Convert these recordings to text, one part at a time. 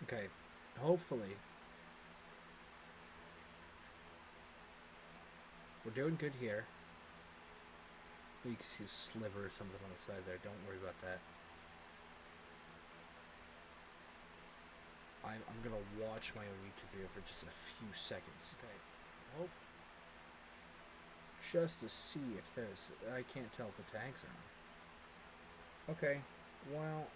Okay, hopefully we're doing good here. You can see a sliver or something on the side there. Don't worry about that. I'm gonna watch my own YouTube video for just a few seconds. Okay, hope just to see if there's. I can't tell if the tags are on. Okay, well.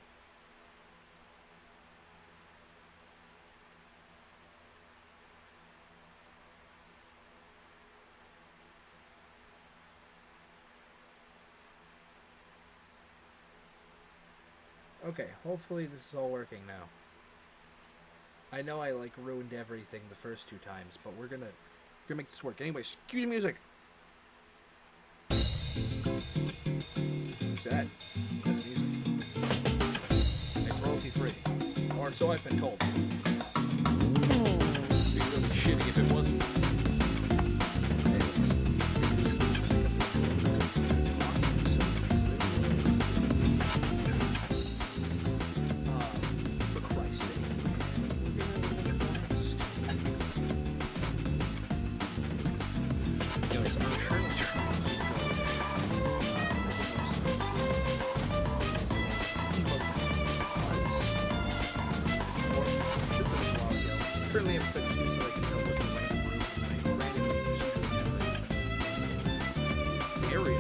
Okay, hopefully this is all working now. I know I like ruined everything the first two times, but we're gonna make this work. Anyways, cue the music. What's that? That's music. It's royalty free, or so I've been told. It'd be really shitty if it wasn't. Currently, I'm set to so I can tell what the random area.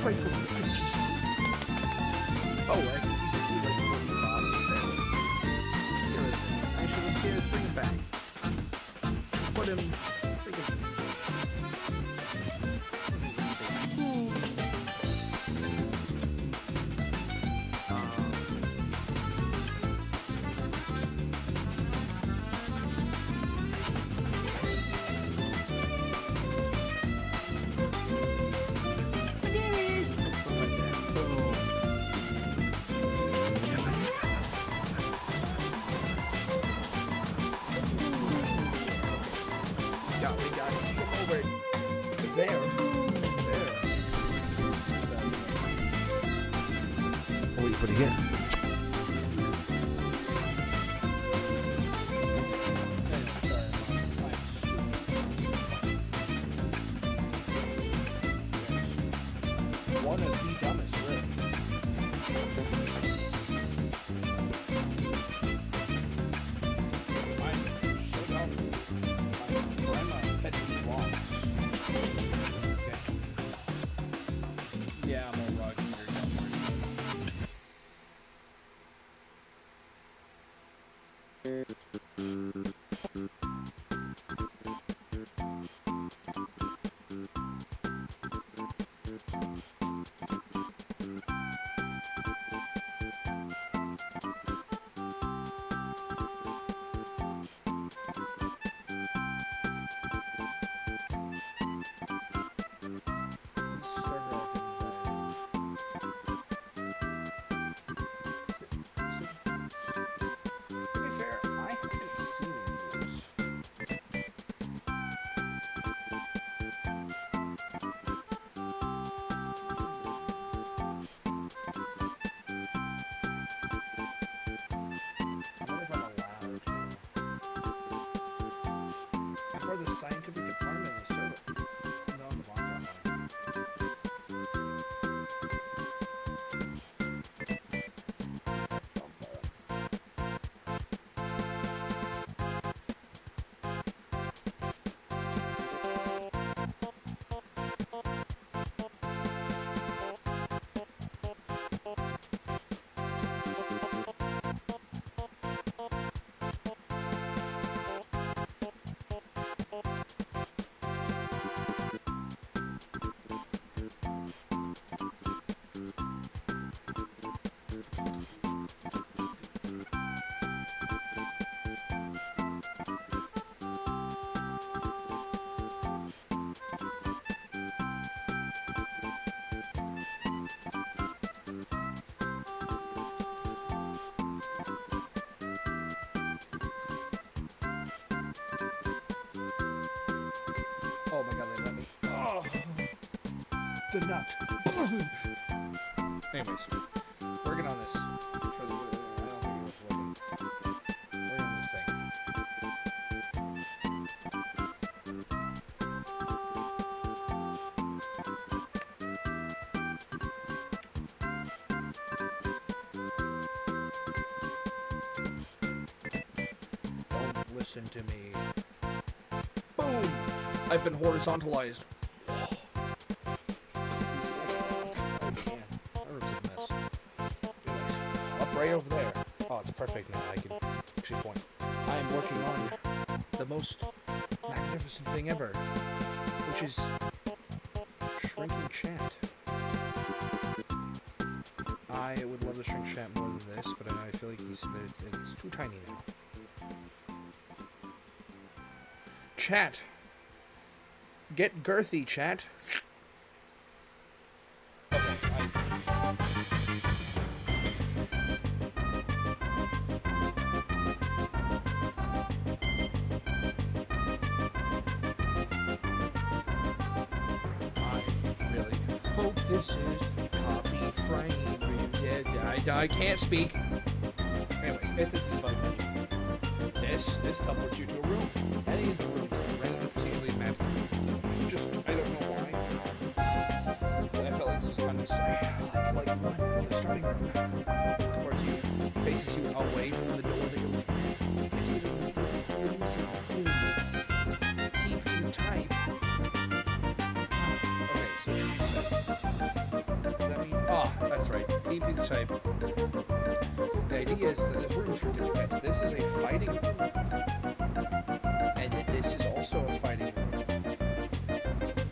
Right from the pictures. Oh, you can see like the bottom there. Actually, let's bring it back. Put him. got him over there. What do you put it here? One of the dumbest, really. I'm so dumb. I'm fetching blocks. Yes. Yeah, I'm a rock eater. Or the scientific department of the server. No, the boss online. Oh my god, they let me. Oh, the nut. Anyways, working on this for the. I don't think it was working. Working on this thing. Don't listen to me. Boom! I've been horizontalized. Up right over there. Oh, it's perfect now. I can actually point. I am working on the most magnificent thing ever, which is shrinking chat. I would love to shrink chat more than this, but I feel like it's too tiny now. Chat. Get girthy, chat. Hope this is copy frame. I can't speak. Anyways, it's a debug menu. This teleports you to a room. Any of the rooms that randomly procedurally map. It's just, I don't know why. But I felt like this was kind of like one, the starting room. Towards you, faces you away from the door that you're looking at. It's really you're missing a whole TP to type. Okay, so does that mean? Ah, that's right. TP to type. The idea is that there's rooms for different types. This is a fighting room. And this is also a fighting room.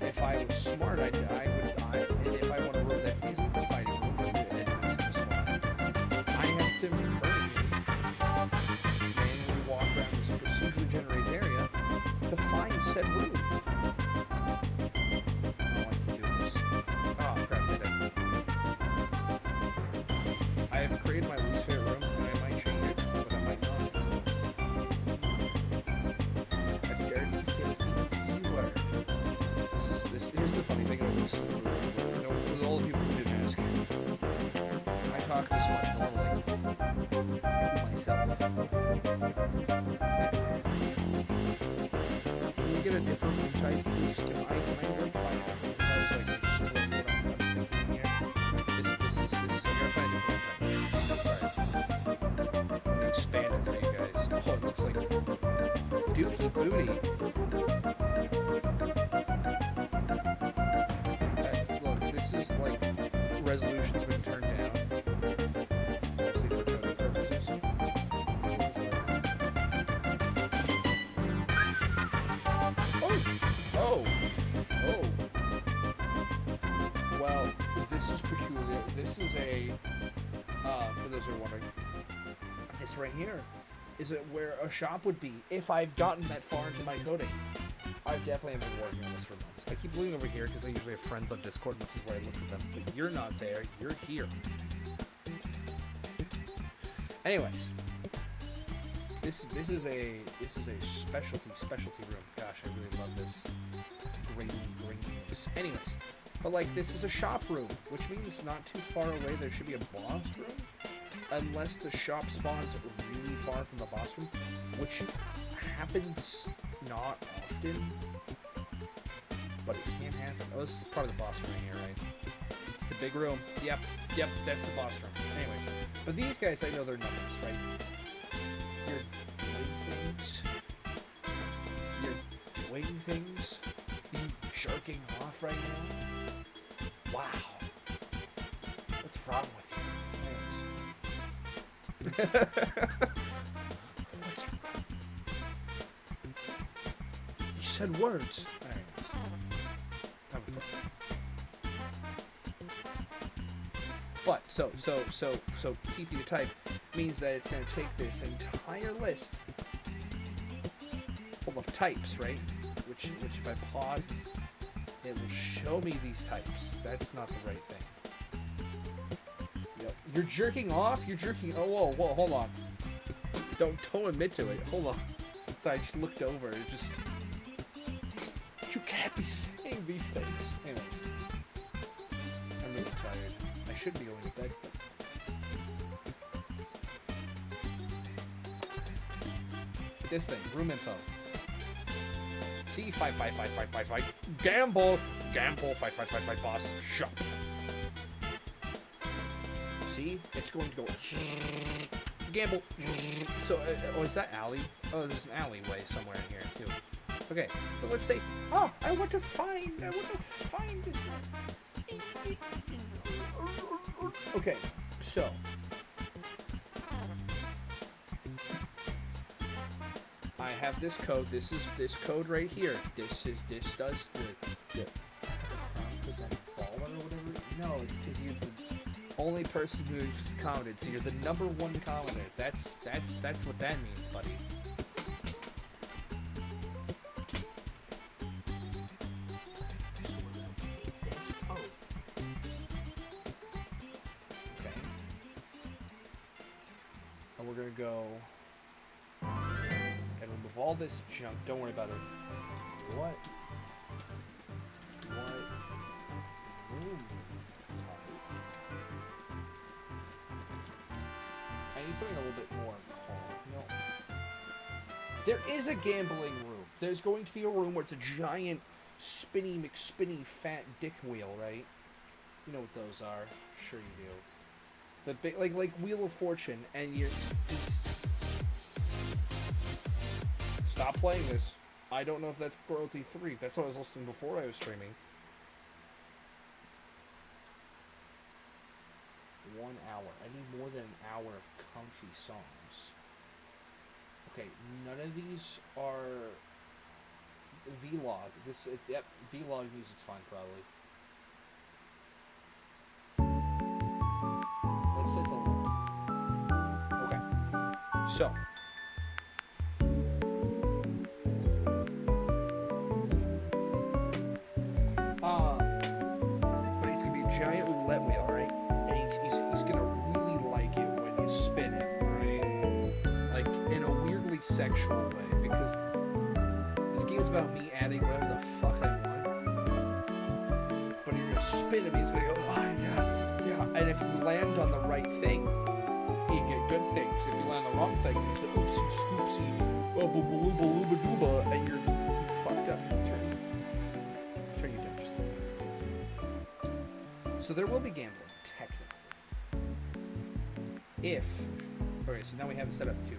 If I was smart, if I want a room that isn't a fighting room, and isn't smart, I have to manually walk around this procedurally generated area to find said room. I have created my least favorite room, and I might change it, but I might not. A dirty, filthy get a different room type, please? Can I find it? I was like, explain what I'm doing here. This is, I gotta find a different room type. Alright. I'm gonna expand it for you guys. Oh, it looks like Dookie Booty. Look, this is like resolution's been turned down. Mostly for coding purposes. Oh! Well, this is peculiar. This is a, for those who are wondering, this right here is where a shop would be if I've gotten that far into my coding. I definitely have been working on this for months. I keep looking over here because I usually have friends on Discord, and this is where I look at them. But you're not there. You're here. Anyways, this is a specialty room. Gosh, I really love this. Green. Anyways, but like this is a shop room, which means not too far away there should be a boss room, unless the shop spawns really far from the boss room, which happens not often, but it can happen. Oh, this is part of the boss room here, right? It's a big room. Yep, that's the boss room. Anyways, but these guys, I know their numbers, right? You're doing things. You jerking off right now? Wow. What's wrong with you? What's wrong? You said words. But so TP to type means that it's going to take this entire list full of types, right? Which if I pause, it will show me these types. That's not the right thing. Yep. You're jerking off? You're jerking... Oh, whoa, hold on. Don't admit to it. Hold on. So I just looked over. It just... You can't be saying these things. Anyways. I'm really tired. I should be going to bed, but... This thing. Room info. See, fight. Gamble, 5, boss, shop. See, it's going to go. Gamble. So, oh, is that alley? Oh, there's an alleyway somewhere in here too. Okay, so let's say, oh, I want to find this one. Okay, so. I have this code. This is this code right here. This does the because I'm baller or whatever. No, it's because you're the only person who's commented. So you're the #1 commenter. That's what that means, buddy. Okay. And we're gonna go. And remove all this junk. Don't worry about it. What? I need something a little bit more calm. No. There is a gambling room. There's going to be a room where it's a giant spinny McSpinny fat dick wheel, right? You know what those are. Sure you do. The big, like Wheel of Fortune, and you're... Stop playing this. I don't know if that's Cruelty 3. That's what I was listening before I was streaming. 1 hour. I need more than an hour of comfy songs. Okay, none of these are vlog. Yep, vlog music's fine probably. Let's set the... Okay. So... but he's gonna be a giant roulette wheel, right? And he's gonna really like it when you spin it, right? Like in a weirdly sexual way, because this game's about me adding whatever the fuck I want. But you're gonna spin him, he's gonna go, oh yeah. And if you land on the right thing, you get good things. If you land on the wrong thing, it's an oopsie scoopsie, and you're fucked up. So there will be gambling, technically. If, alright, so now we have it set up too.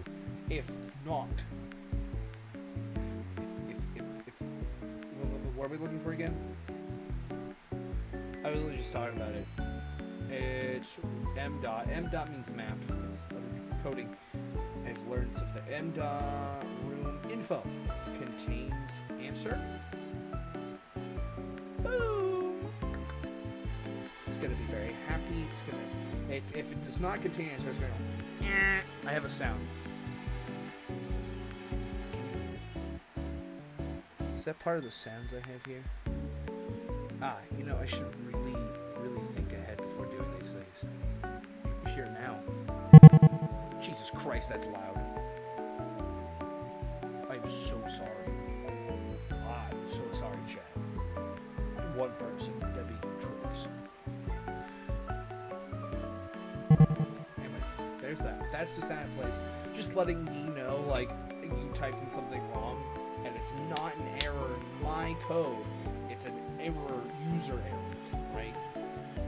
If not, if what are we looking for again? I was literally just talking about it. It's M dot. M dot means map. It's coding. I've learned something. M dot room info contains answer. Boom. It's gonna be very happy. It's gonna. It's if it does not contain answer, it's gonna go. I have a sound. Is that part of the sounds I have here? Ah, you know, I should really think ahead before doing these things. You hear it now. Jesus Christ, that's loud. I'm so sorry. I'm so sorry, chat. One person, Debbie Tricks. Anyways, there's that. That's the sound it plays. Just letting me know, like, you typed in something wrong, and it's not an error in my code. It's an error, user error, right?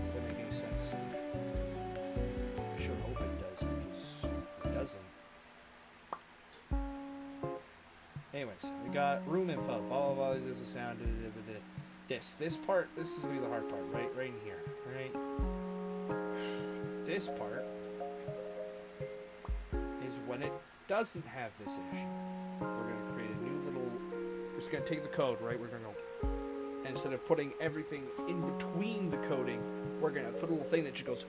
Does that make any sense? I sure hope it does, because if it doesn't. Anyways, we got room info, blah blah blah, there's a sound, this part, this is gonna be the hard part, right in here, right? This part is when it doesn't have this issue. We're gonna create a new little, we're just gonna take the code, right? We're gonna go, and instead of putting everything in between the coding, we're gonna put a little thing that just goes,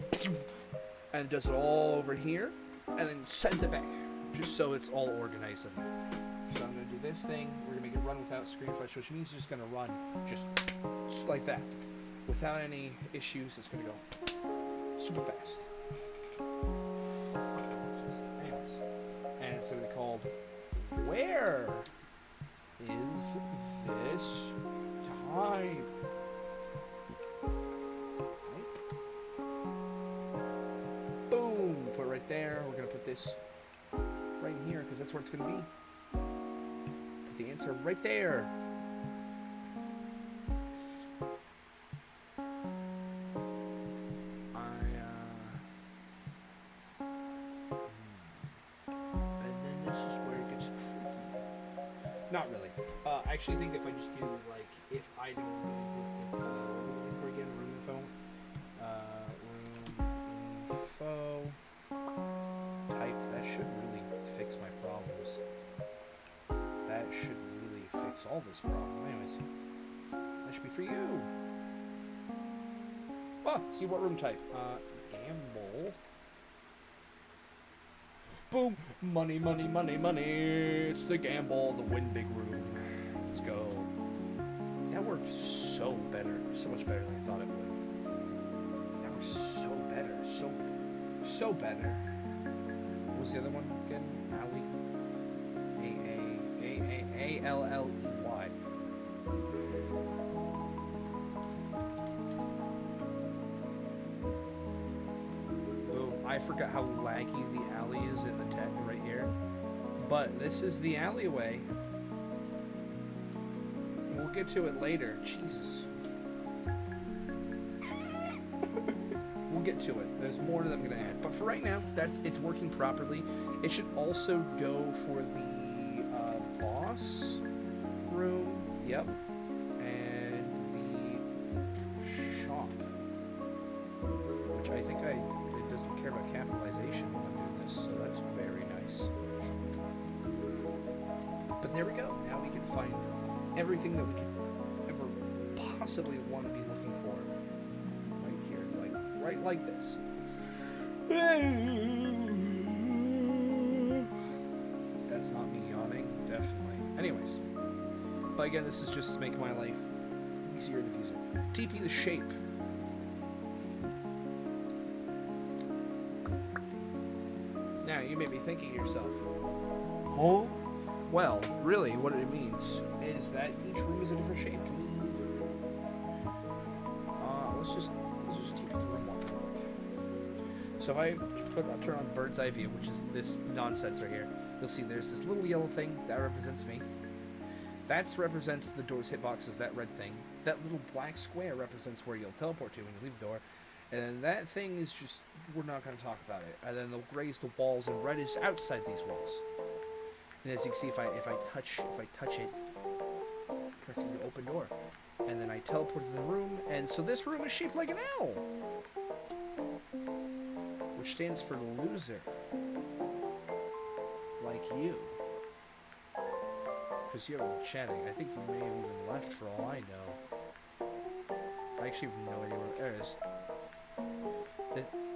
and does it all over here, and then sends it back, just so it's all organized in there. So I'm going to do this thing, we're going to make it run without screen fetch, which means it's just going to run just like that. Without any issues, it's going to go super fast. Anyways, and it's going to be called, where is this type? Boom, put it right there. We're going to put this right in here because that's where it's going to be. The answer right there. And then this is where it gets tricky. Not really. I actually think if I just do like, if I don't looking for again, room info. Room info. Type. That should really fix my problems. That should really fix all this problem. Anyways, that should be for you. Oh, see what room type. Gamble. Boom. Money, money, money, money. It's the gamble, the win big room. Let's go. That worked so better. So much better than I thought it would. That worked so better. So better. What was the other one again? Alley? A-L-L-E-Y. Boom. I forgot how laggy the alley is in the tech right here. But this is the alleyway. We'll get to it later. Jesus. We'll get to it. There's more that I'm going to add. But for right now, it's working properly. It should also go for the boss room, yep, and the shop, which I think it doesn't care about capitalization when I'm doing this, so that's very nice. But there we go. Now we can find everything that we could ever possibly want to be looking for right here, right like this. That's not me yawning, definitely. Anyways, but again, this is just to make my life easier in the future. TP the shape. Now, you may be thinking to yourself, oh, well, really, what it means is that each room is a different shape. Let's just TP the room one real quick. So if I turn on bird's eye view, which is this nonsense right here, you'll see there's this little yellow thing that represents me. That represents the door's hitboxes, that red thing. That little black square represents where you'll teleport to when you leave the door. And then that thing is just, we're not going to talk about it. And then the gray is the walls, and red is outside these walls. And as you can see, if I touch it, pressing the open door, and then I teleport to the room, and so this room is shaped like an L, which stands for loser, like you. Because you're chatting. I think you may have even left for all I know. I actually have no idea where there is.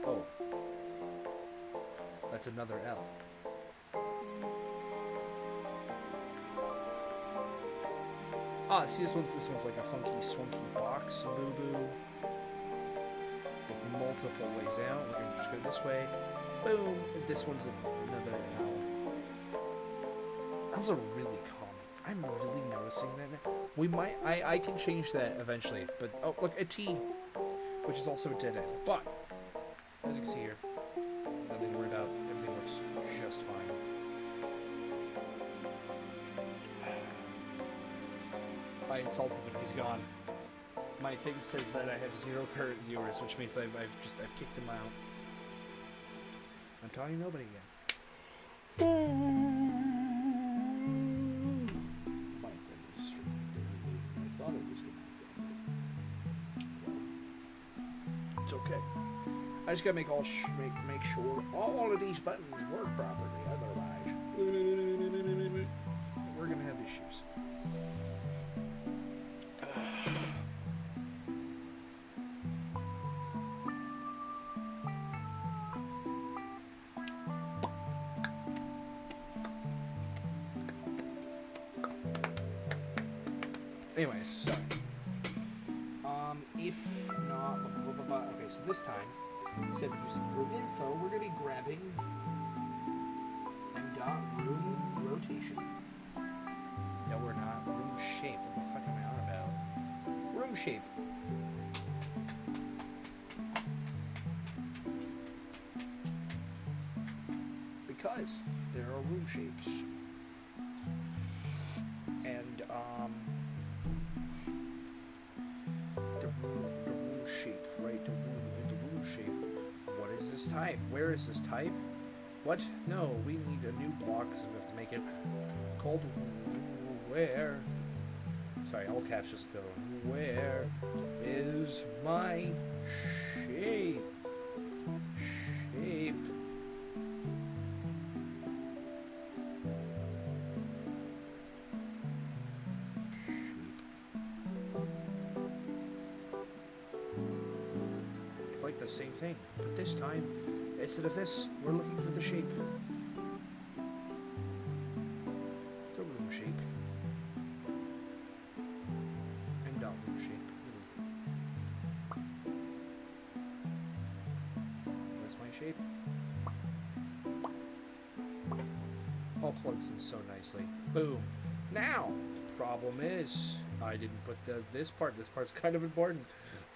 Oh, that's another L. Ah, see, this one's like a funky, swanky box, boo-boo, with multiple ways out. We're gonna just go this way, boom. And this one's another L. Those are really common. I'm really noticing that now. We might, I can change that eventually, but oh, look, a T, which is also a dead end. But as you can see here, nothing to worry about. Everything works just fine. I insulted him. He's gone. My thing says that I have 0 current viewers, which means I've kicked him out. I'm telling nobody yet. My thing is I thought it was gonna be. It's okay. I just gotta make sure all of these buttons work properly. Otherwise, we're gonna have issues. Anyways, so if not, okay, so this time, instead of using room info, we're going to be grabbing m.room rotation. No, we're not. Room shape. What the fuck am I on about? Room shape. Because there are room shapes. And, type. Where is this type? What? No, we need a new block, so we have to make it called where. Sorry, all caps just go. Where is my shape? Shape. It's like the same thing, but this time, instead of this, we're looking for the shape. The room shape. And dot room shape. Where's my shape? All plugs in so nicely. Boom. Now, problem is, I didn't put this part. This part's kind of important.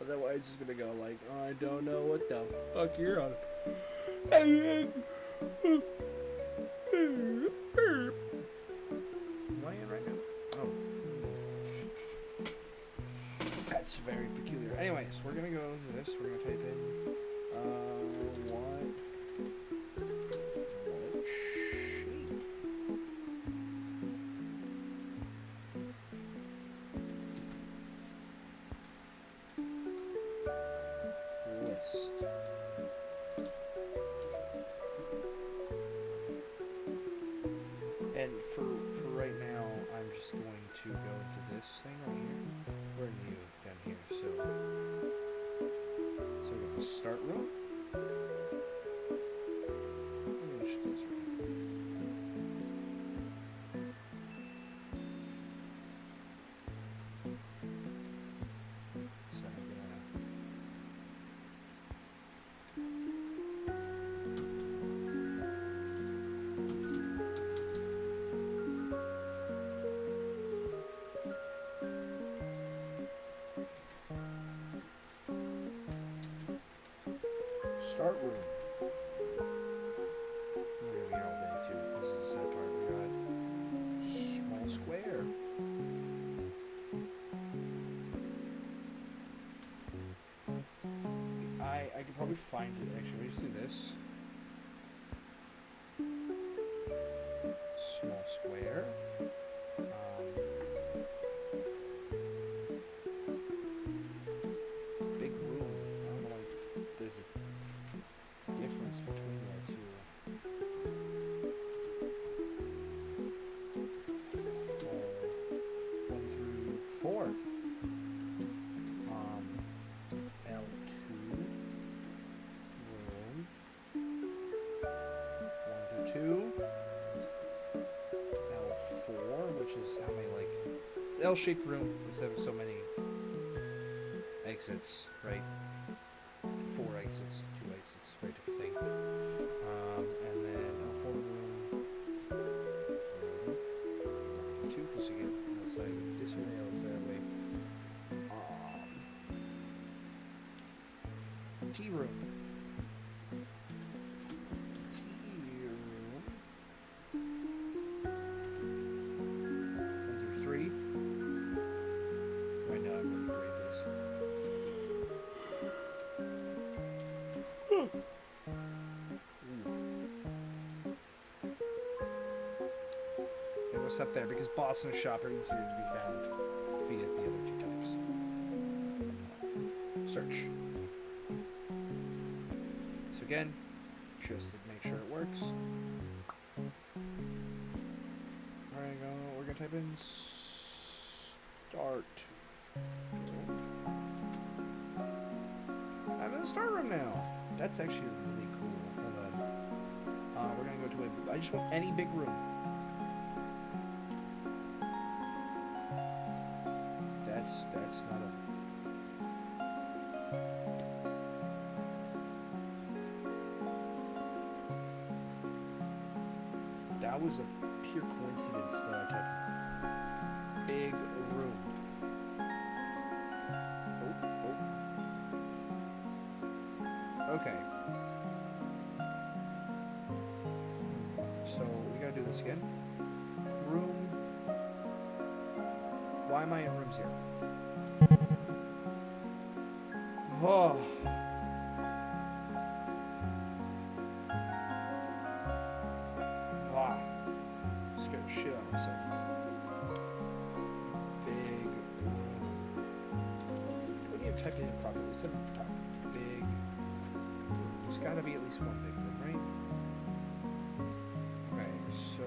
Otherwise, it's gonna go like, oh, I don't know what the fuck you're on. Am I in right now? Oh. That's very peculiar. Anyways, we're gonna go to this. We're gonna type in, what shape? List. And for right now, I'm just going to go into this thing right here. Where are you? Down here. So we got the start room. I'm gonna shoot this right here. So I'm gonna. Start room. We're gonna be here all day too. This is the sad part. We got small square. could probably find it. Actually, let's do this. Small square. Big room. I don't know why there's a difference between the two. 1 through 4. L2 room. 1 through 2. L4, which is how many, like, it's an L-shaped room instead of so many exits, right? 4 exits, 2 exits, very different thing. And then L4 room. 2, because you get outside this way, outside way. Tea room. What's up there? Because Boston shopper is easier to be found via the other 2 types. Search. So again, just to make sure it works. Alright, we're gonna type in start. I'm in the start room now. That's actually really cool. Hold on. We're gonna go to I just want any big room. That's not a... That was a pure coincidence that I typed big room. Oh. Okay. So we gotta do this again. Room. Why am I in room 0? Oh. Ah. Scared the shit out of myself. Big room. What do you type it in properly? Instead of top. Big room. There's gotta be at least one big room, right? Okay, so...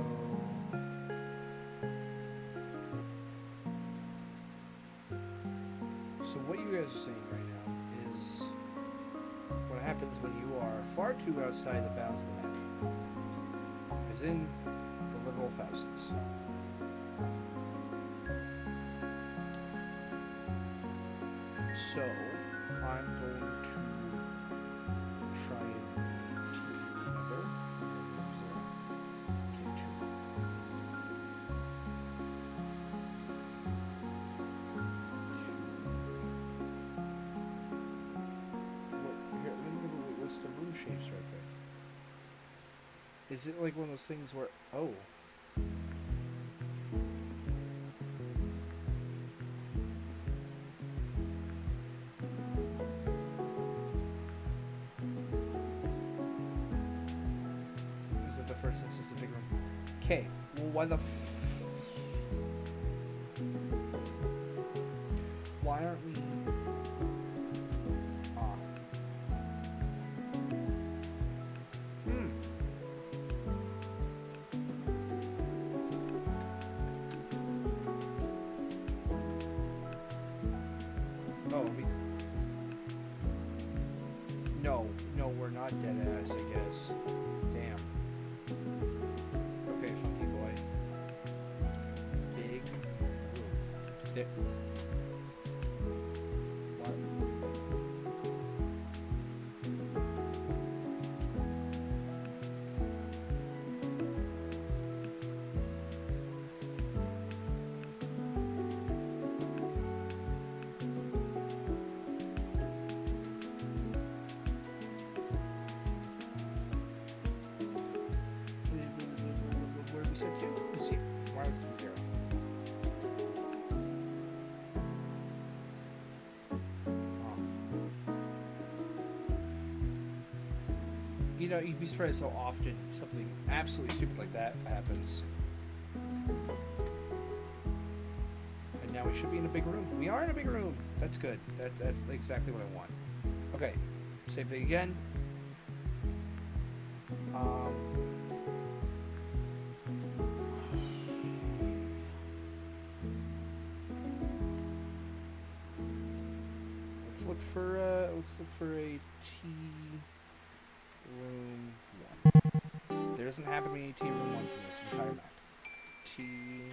So what you guys are seeing right now is what happens when you are far too outside the bounds of the map. As in the literal thousands. So I'm going to try and remember. What's the room shapes right there? Is it like one of those things where, oh. Is it the first instance of big room? Okay, well why the why aren't we No, we're not dead ass, I guess. Damn. Okay, funky boy. Big room. There. What? Set to 0. Why was it 0? You know, you'd be surprised how often something absolutely stupid like that happens. And now we should be in a big room. We are in a big room. That's good. That's exactly what I want. Okay, same thing again. Let's look for a tea room 1. There doesn't happen to be any tea room 1s in this entire map. Tea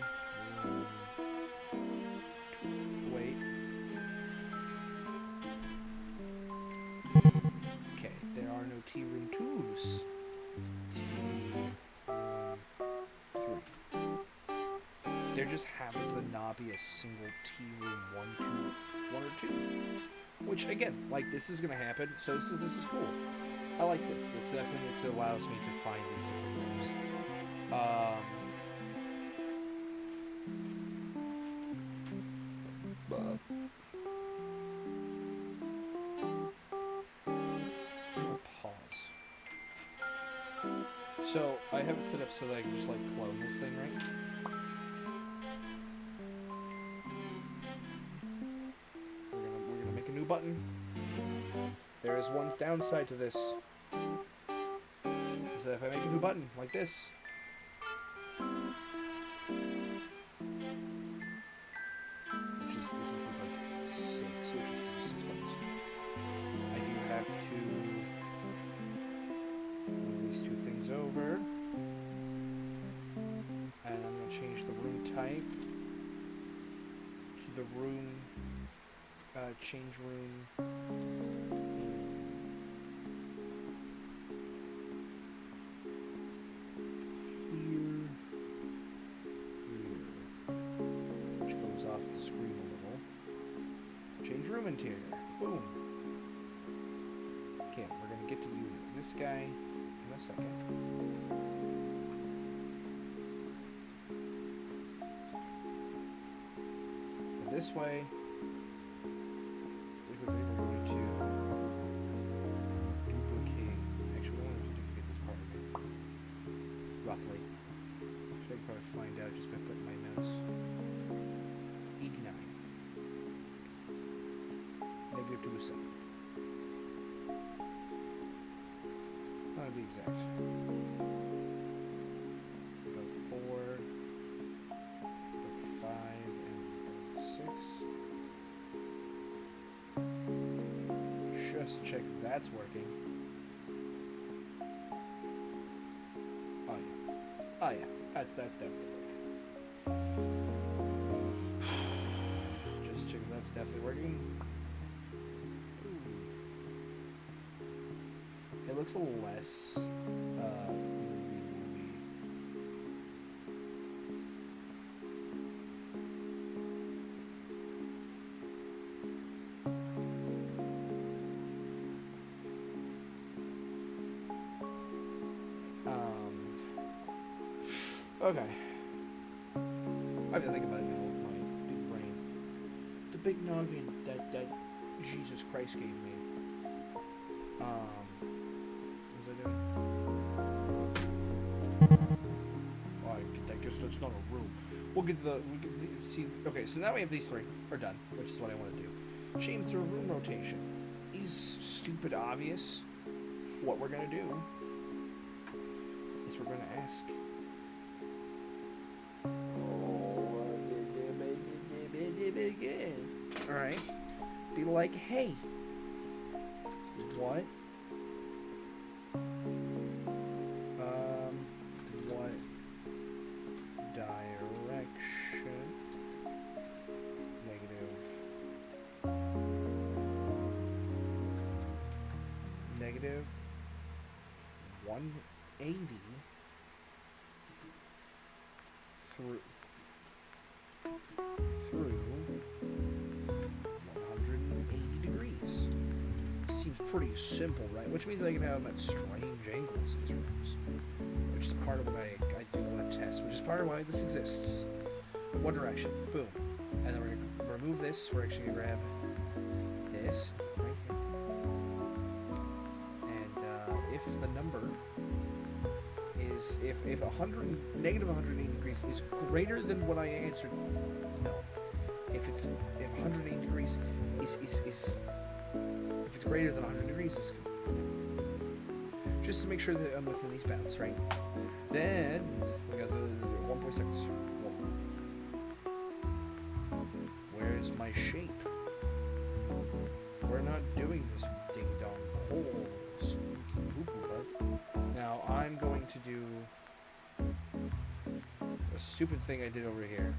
room 2. Wait. Okay, there are no tea room 2s. Tea room 3. There just happens to not be a single tea room 1 or 2. Which again, like, this is gonna happen, so this is cool. I like this. This definitely allows me to find these different rooms. I'm gonna pause. So I have it set up so that I can just like clone this thing, right? We're gonna make a new button. There is one downside to this. Is that if I make a new button like this, this is like 6, which is 6 buttons. I do have to move these 2 things over, and I'm gonna change the room type to the room. Change room. Room interior. Boom. Okay, we're gonna get to you, this guy, in a second. But this way, we're going to duplicate. Actually, we don't have to duplicate this part of it. Roughly. Which I can probably find out just by putting my mouse. 89. -2. Not to be exact. About 4, about 5, and 6. Just check if that's working. Oh yeah. Oh yeah. That's definitely working. Just check if that's definitely working. It looks a little less okay. I have to think about it now with my big brain. The big noggin that Jesus Christ gave me. It's not a room. We'll get the see. Okay, so now we have these 3 are done, which is what I want to do. Chain through room rotation. Is stupid obvious. What we're gonna do is we're gonna ask. All right. Be like, hey, what? Negative 180 through 180 degrees. Seems pretty simple, right? Which means I can have them at strange angles in these rooms, which is part of what I do want to test, which is part of why this exists. One direction, boom, and then we're gonna remove this. We're actually gonna grab this right here. If the number is if negative 180 degrees is greater than what I answered, no. If 180 degrees is if it's greater than 100 degrees, it's just to make sure that I'm within these bounds, right? Then we got the 1.6. Where's my shape? We're not doing this ding dong hole spooky poo poo bud. Now I'm going to do a stupid thing I did over here.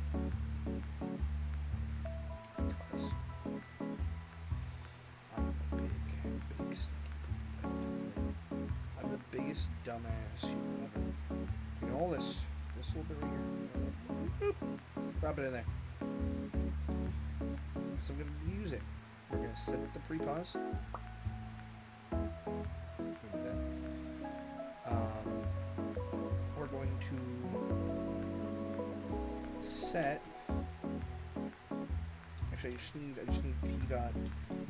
Because I'm a big stinky poo. I'm the biggest dumbass you ever. You know all this little bit right here. Boop. Drop it in there. So I'm going to use it. We're going to set the pre-pause. We're going to set. Actually, I just need p dot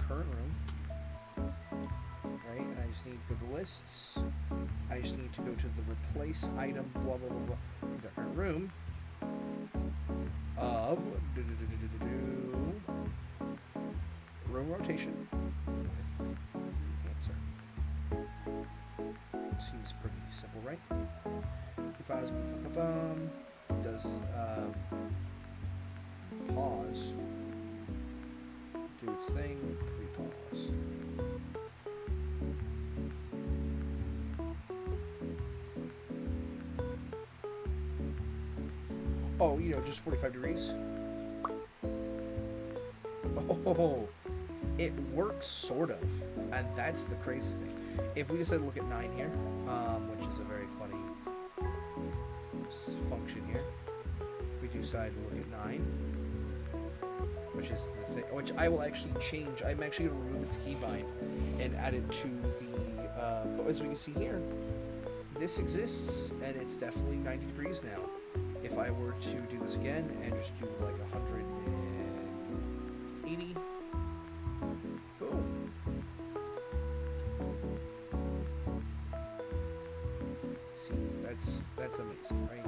current room, right? And I just need to go to lists. I just need to go to the replace item, blah blah blah blah, the current room of room rotation with answer. Seems pretty simple, right? Pause, does pause, do its thing, pre-pause. Oh, just 45 degrees. Oh, it works sort of, and that's the crazy thing. If we decide to look at 9 here, which is a very funny function here, we decide to look at 9, which is the thing, which I will actually change. I'm actually going to remove its keybind and add it to the, but as we can see here, this exists, and it's definitely 90 degrees now. If I were to do this again and just do like 180, boom. See, that's amazing, right?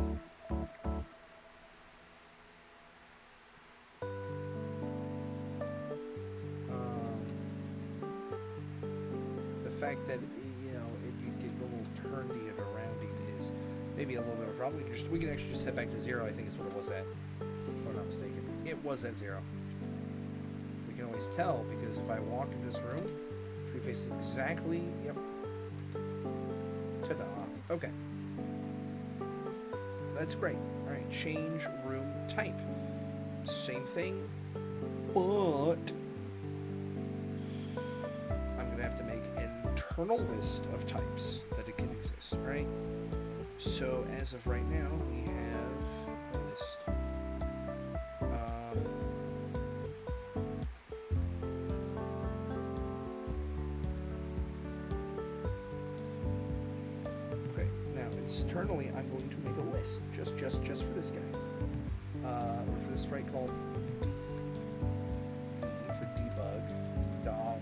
The fact that you get a little turny and arounding is maybe a little bit of a problem. We can actually just set back to 0. I think is what it was at. If I'm not mistaken, it was at 0. We can always tell because if I walk into this room, we face exactly. Yep. Ta-da. Okay. That's great. All right. Change room type. Same thing, but I'm gonna have to make an internal list of types that it can exist. Right. So as of right now, we have a list. Okay, now externally, I'm going to make a list just for this guy, or for this sprite called D for debug. Dom.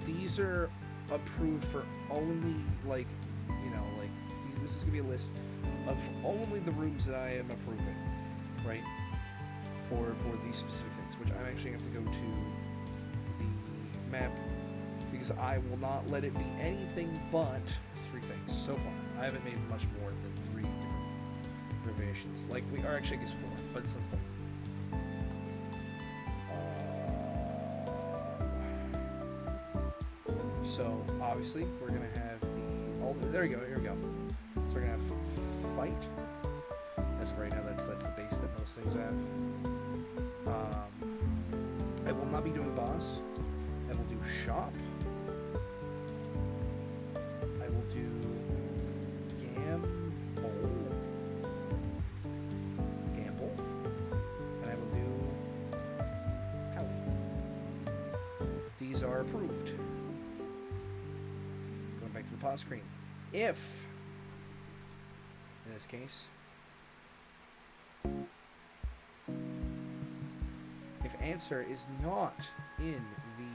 These are approved for only this is gonna be a list of only the rooms that I am approving, right? For these specific things, which I'm actually gonna have to go to the map because I will not let it be anything but 3 things so far. I haven't made much more than 3 different variations. Like we are actually I guess 4, but it's simple. So obviously we're gonna have there we go, here we go. So we're gonna have fight. As of right now, that's the base that most things have. I will not be doing boss. I will do shop. I will do gamble, and I will do alley. These are approved. Back to the pause screen. If, in this case, answer is not in the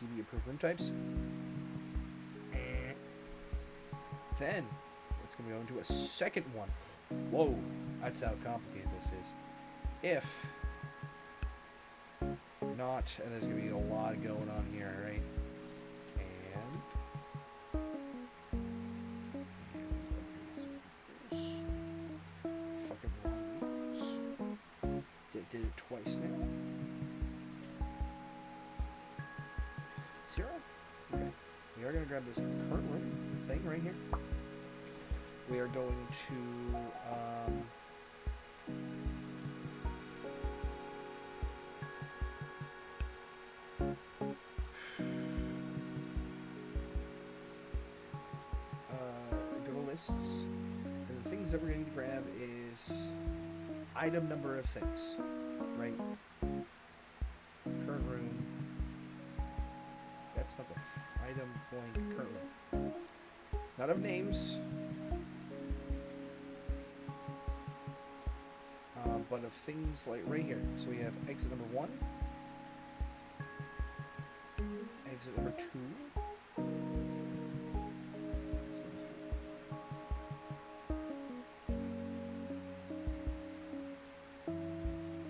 DB approved room types. Then it's going to go into a second one. Whoa, that's how complicated this is. If not, and there's going to be a lot going on here, right? Did it twice now. 0. Okay. We are going to grab this current room thing right here. We are going to go to lists. And the things that we're going to grab is item number of things, right? Current room. That's not the item blank current room. Not of names, but of things like right here. So we have exit number 1, exit number 2.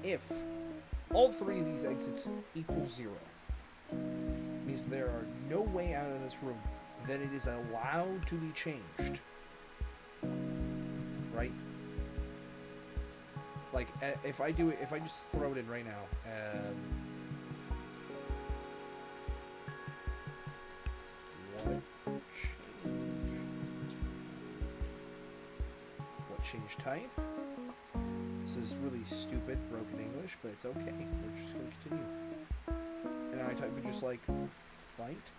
If all 3 of these exits equal 0, means there are no way out of this room that it is allowed to be changed. Right? Like, if I do it, if I just throw it in right now, what change type? This is really stupid, broken English, but it's okay. We're just going to continue. And I type it just like, fight.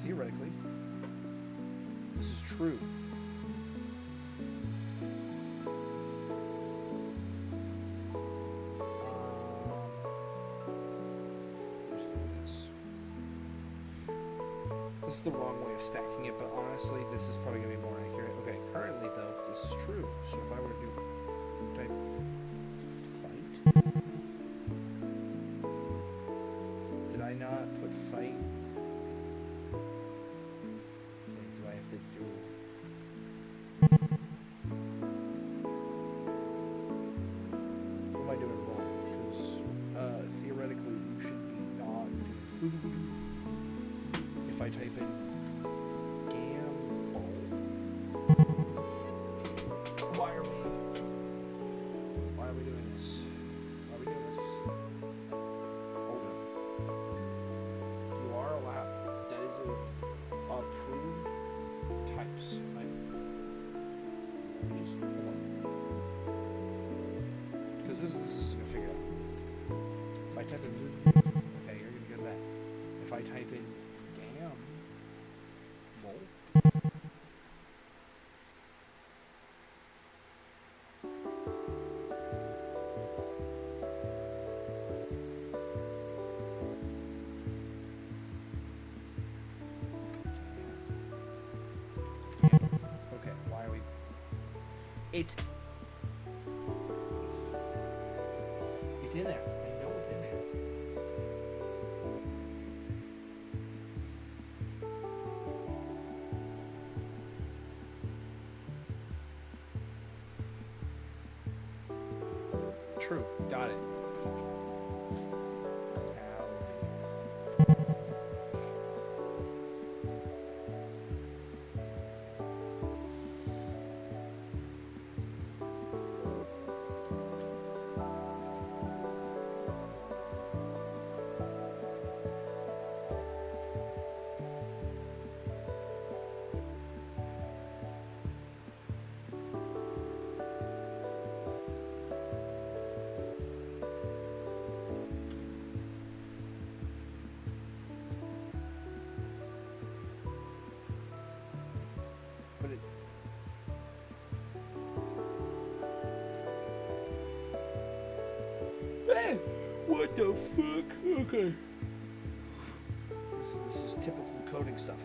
Theoretically, this is true. This is the wrong way of stacking it, but honestly, this is probably going to be more accurate. Okay, currently though, this is true. So if I were to do type fight, did I not put fight? Okay, do I have to do? What am I doing wrong? Because theoretically, you should be not. If I type in gamble, why are we doing this? Why are we doing this? Hold up. You are allowed. That is approved types. Just hold on. Because this is gonna figure it out. If I type in okay, you're gonna get that. If I type in It's in there. I know it's in there. True. Got it. What the fuck? Okay. This is typical coding stuff.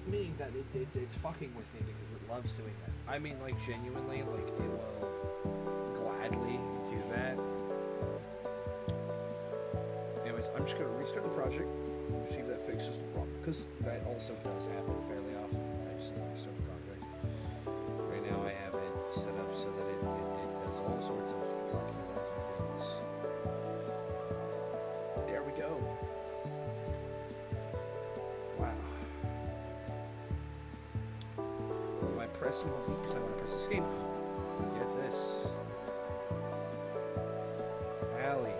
Meaning that it's fucking with me because it loves doing that. I mean, like, genuinely, like, it will gladly do that. Anyways, I'm just gonna restart the project, see if that fixes the problem, because that also does happen fairly often. I just restart the project. Right now I have it set up so that it does all sorts of funky things. There we go. Wow. What am I pressing? Because I want to press escape. Get this. Alley.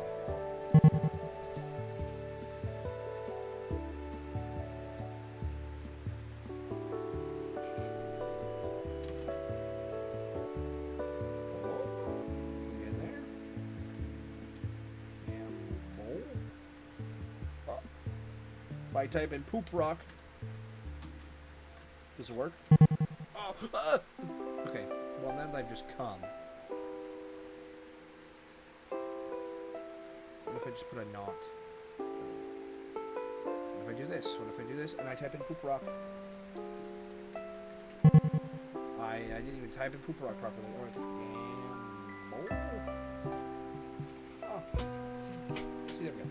If I type in poop rock, does it work? Oh, okay, well then I've just come. What if I just put a knot? What if I do this? What if I do this and I type in poop rock? I didn't even type in poop rock properly. Or oh, see, there we go.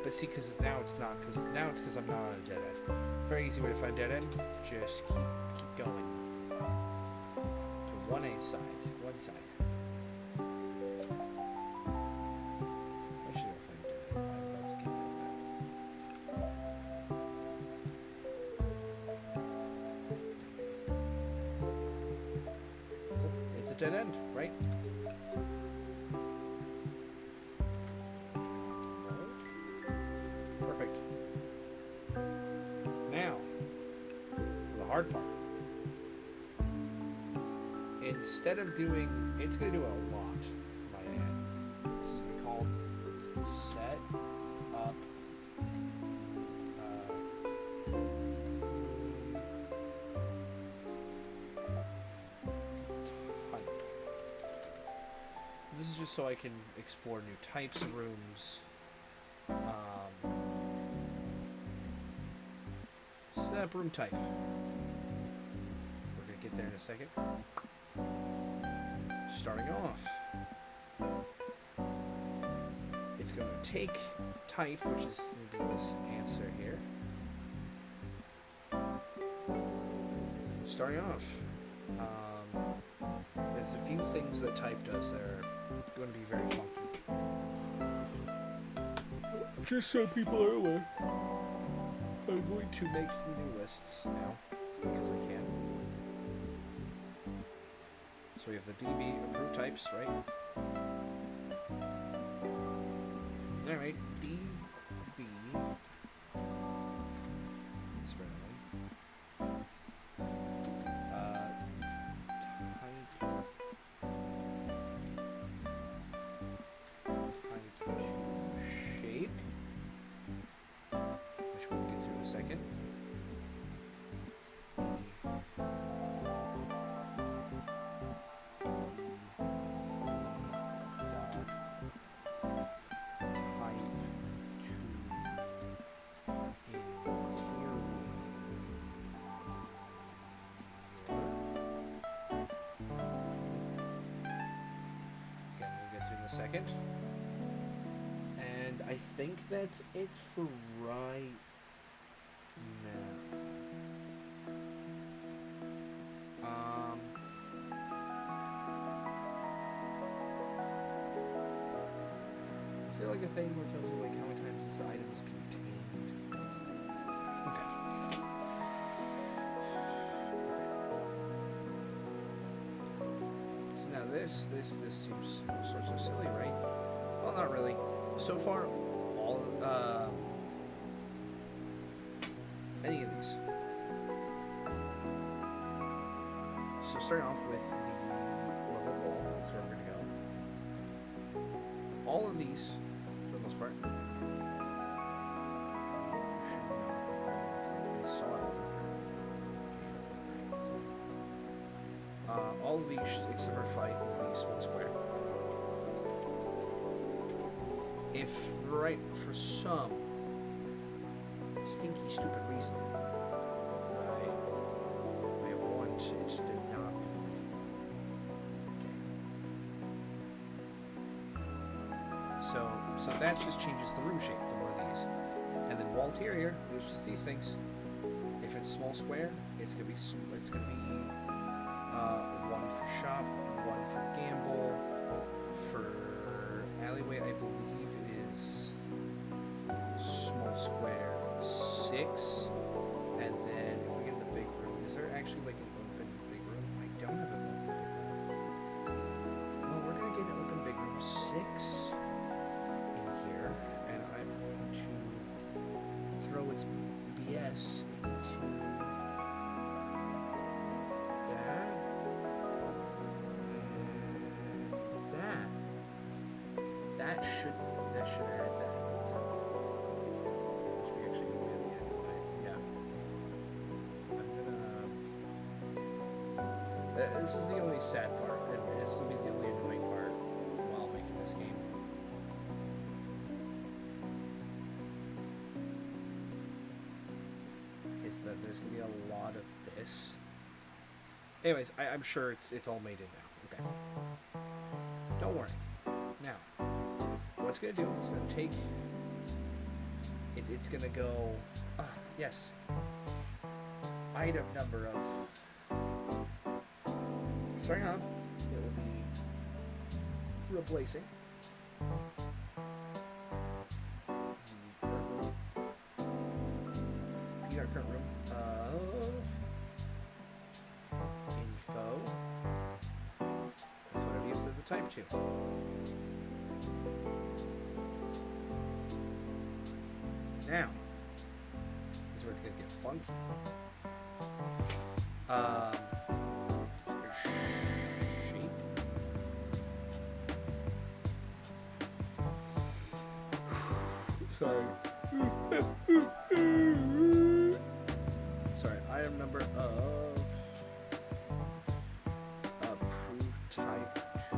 But see, because now it's not, because now it's because I'm not on a dead end. Very easy way to find dead end. Just keep going to one side. Actually, I'll find dead end. I'm about to get that. It's a dead end, right? Hard part. Instead of doing, it's going to do a lot by hand. This is going to be called set up type. This is just so I can explore new types of rooms. Set up room type. Get there in a second. Starting off, it's going to take type, which is going to be this answer here. Starting off, there's a few things that type does that are going to be very funky. Just so people are aware, I'm going to make some new lists now because I can. So we have the DB approved types, right? Alright, DB. Type shape, which we'll get to in a second. Second, and I think that's it for right now. Is there like a thing where it tells you like how many times this item is contained? Okay. So now this seems all sorts of silly, right? Well, not really. So far, all any of these. So starting off with the level wall, that's where we're gonna go. all of these, for the most part, I saw it flicker. All of these, except for 5, will be small square. If right for some stinky, stupid reason, I want it to not be. Okay. So that just changes the room shape to one of these, and then wall interior, which is these things. If it's small square, it's gonna be one for shop, one for gamble, for alleyway. I believe it is small square 6, and then if we get in the big room, is there actually like an open big room? I don't have an open big room. Well, we're gonna get an open big room 6 in here, and I'm going to throw its BS into that and that. That should add that. This is the only sad part, and this will be the only annoying part while making this game. Is that there's gonna be a lot of this. Anyways, I'm sure it's all made in now. Okay. Don't worry. Now, what it's gonna do? It's gonna take. It's gonna go. Yes. Item number of. Starting off, it will be replacing our current room info with whatever you set the type to. Now, this is where it's gonna get funky. Sorry. Sorry, item number of approved type to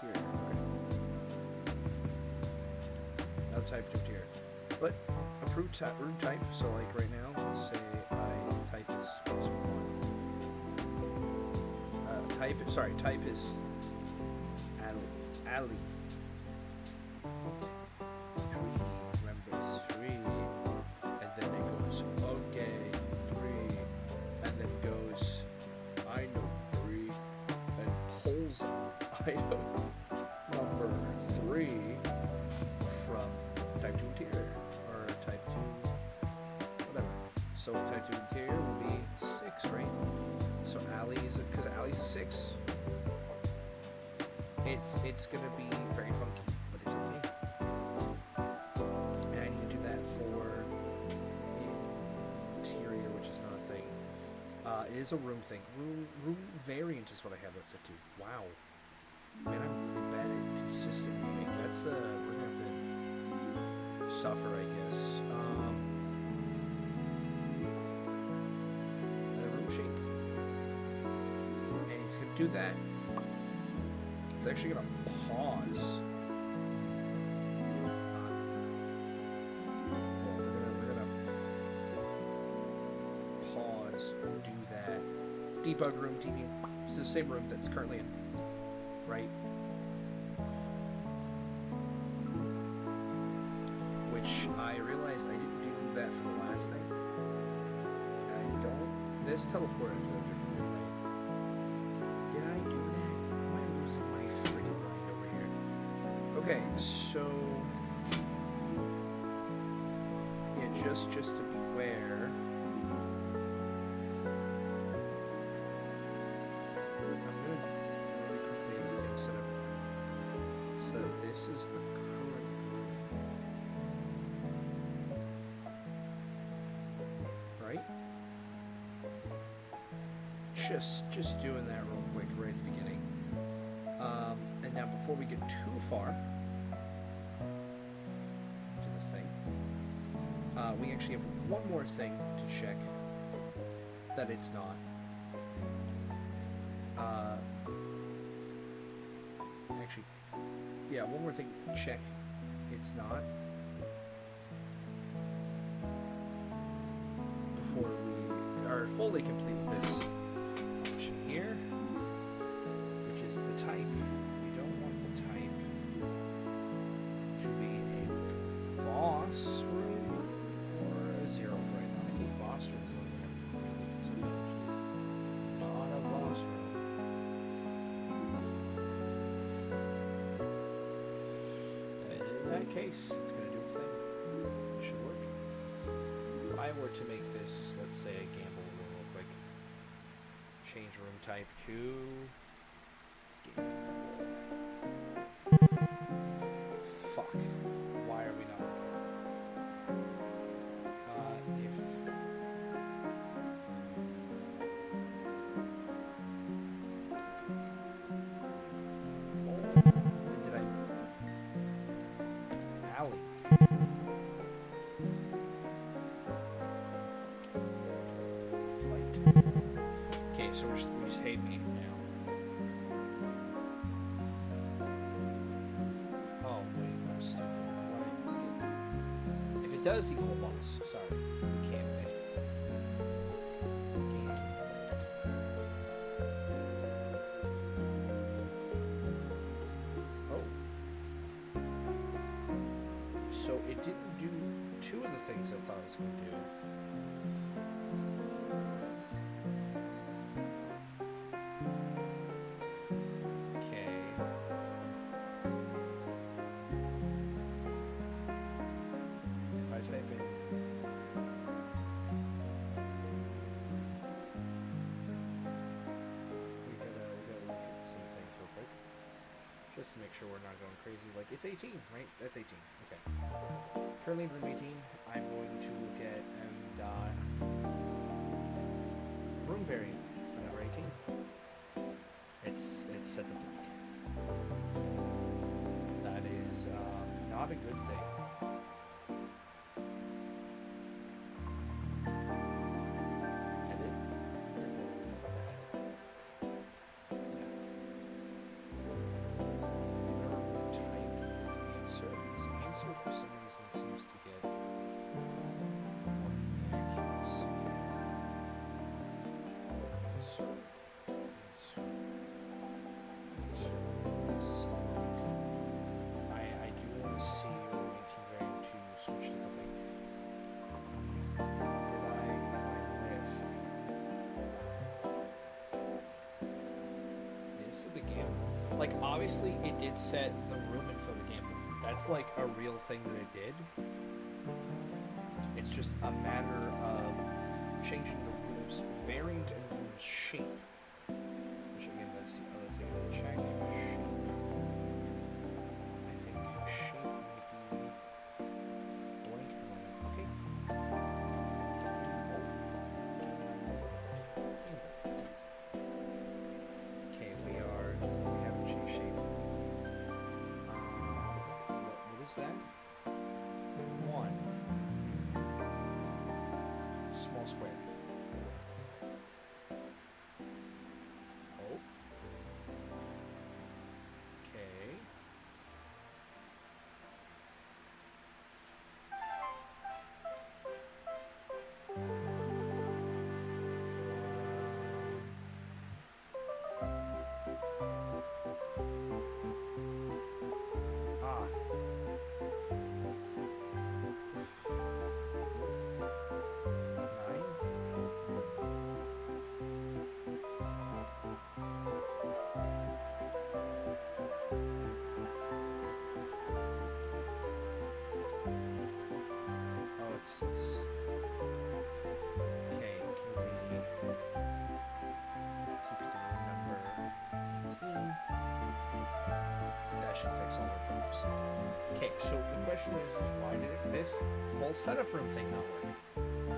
tier. Not type to tier. But approved room type, so like right now, let's say type is first one. Type is alley. Item number 3 from type 2 interior or type 2 whatever. So type 2 interior will be 6, right? So alley is because alley's a 6. It's gonna be very funky, but it's okay. And you do that for interior, which is not a thing. It is a room thing. Room variant is what I have listed to. Wow. Man, I'm really bad at consistent naming. That's we're gonna have to suffer, I guess. The room shape, and he's gonna do that. It's actually gonna pause. We're gonna pause and do that. Debug room TV. It's the same room that's currently in. Right? Which I realized I didn't do that for the last thing. I don't. This teleported to a different room, right? Did I do that? Am I losing my freaking mind over here? Okay, so yeah, just to beware. So this is the current right? Just doing that real quick right at the beginning. And now before we get too far, We actually have one more thing to check that it's not. Actually, yeah, one more thing to check it's not before we are fully complete with this function here, which is the type. We don't want the type to be a boss room or a zero for right now. I think boss room is not a boss room. In that case, it's going to do its thing. It should work. If I were to make this, let's say, a gamble room real quick, change room type to gamble. Fuck. Why are we not? Did I? Alley. Fight. Okay, so we just hate me now. Oh wait, I'm stupid. What? If it does equal boss, sorry, we can't make it. Oh. So it didn't do two of the things I thought it was going to do. Okay. If I type in... We gotta look at some things real quick. Just to make sure we're not going crazy. Like, it's 18, right? That's 18. Okay. Currently in room 18, I'm going to look at room variant for number 18. It's set to black. That is not a good thing. Edit. Answer for some reason seems to get accuracy. I do want to see room 18 variant to switch to something. Did I miss? This is the gamble. Like, obviously, it did set the room info to gamble. That's like a real thing that it did. It's just a matter of changing the room's variant and room's shape. Which again, that's the other thing to check. Shape. I think shape might be blank at the moment. Okay. Okay, we haven't changed shape. What is that? 1 small square. Oh. Okay. Okay, can we keep the number 18? That should fix all our problems. Okay, so the question is why did this whole setup room thing not work?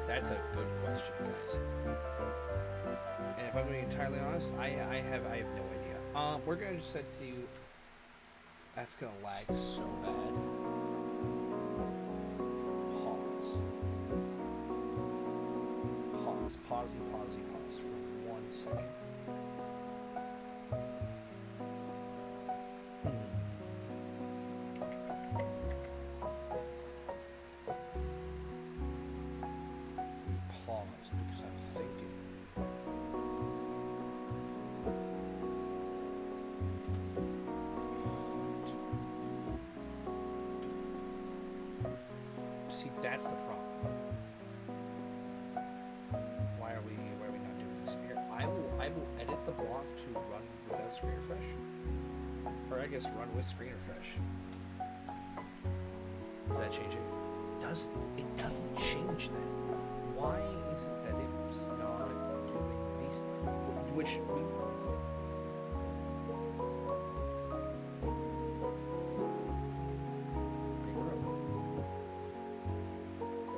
That's a good question, guys. And if I'm being entirely honest, I have no idea. We're gonna just set to. That's gonna lag so bad. Pause. Let's pause for 1 second. Paused because I'm thinking. See, that's the problem. Why are we not doing this here? I will edit the block to run without screen refresh. Or I guess run with screen refresh. Does that change it? It doesn't change that. Why is it that it's not doing these? Which we.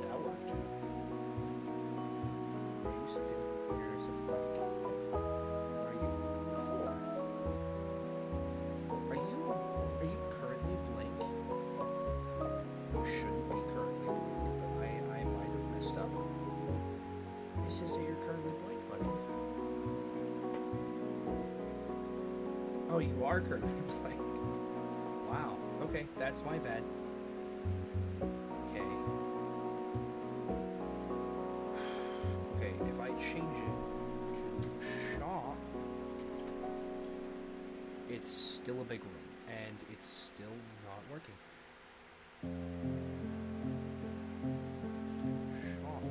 That worked. What are you set to? You're set to black. What are you for? Are you currently blank? You shouldn't be currently blank, but I might have messed up. It says that you're currently blank, buddy. Oh, you are currently blank. Wow. Okay, that's my bad. Okay. Okay, if I change it to shop, it's still a big room, and it's still not working. Shop.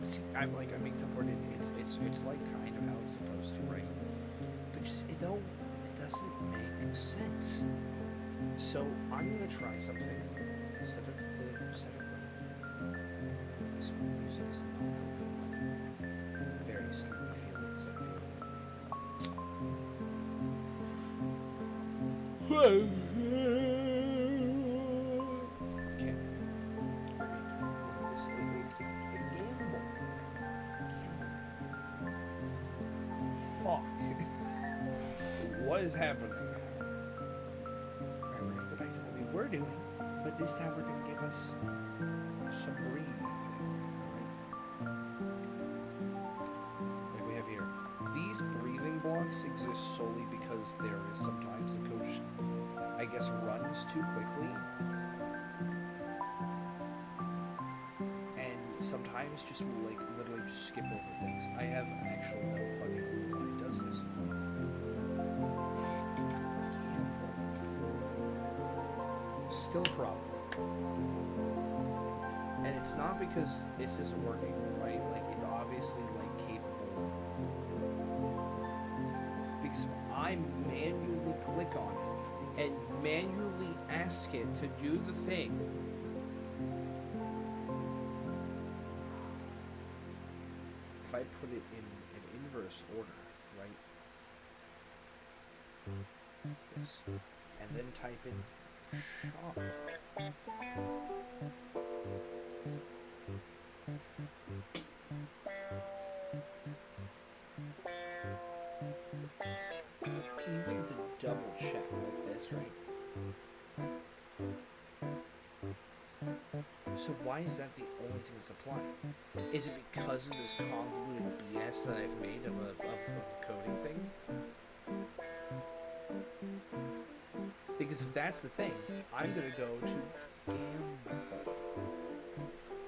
See, I'm being teleported. It's like kind of how it's supposed to, right? But just it doesn't make sense. So I'm gonna try something instead of this one. Music is not helping. Very sleepy feelings I feel. Okay. Fuck. What is happening? Alright, we're gonna go back to what we were doing, but this time we're gonna give us some breathing. Like we have here. These breathing blocks exist solely because there is sometimes the coach, I guess, runs too quickly. And sometimes just will literally just skip over things. I have actually no fucking clue why it does this. Still a problem. And it's not because this isn't working, right? It's obviously capable. Because if I manually click on it and manually ask it to do the thing, if I put it in an inverse order, right? Yes. And then type in shop. You need to double check like this, right? So why is that the only thing that's applying? Is it because of this convoluted BS that I've made of a coding thing? Because if that's the thing, I'm gonna go to gamble.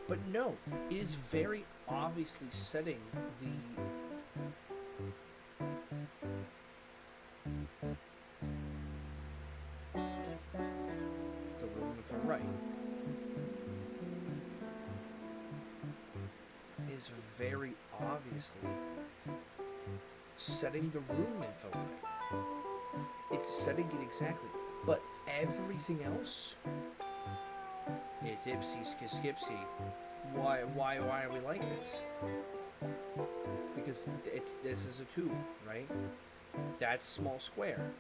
But no, it is very obviously setting the room to the right is very obviously setting the room info right. It's setting it exactly. But everything else, it's ipsy skipsy. Why are we like this? Because this is a tube, right? That's small square.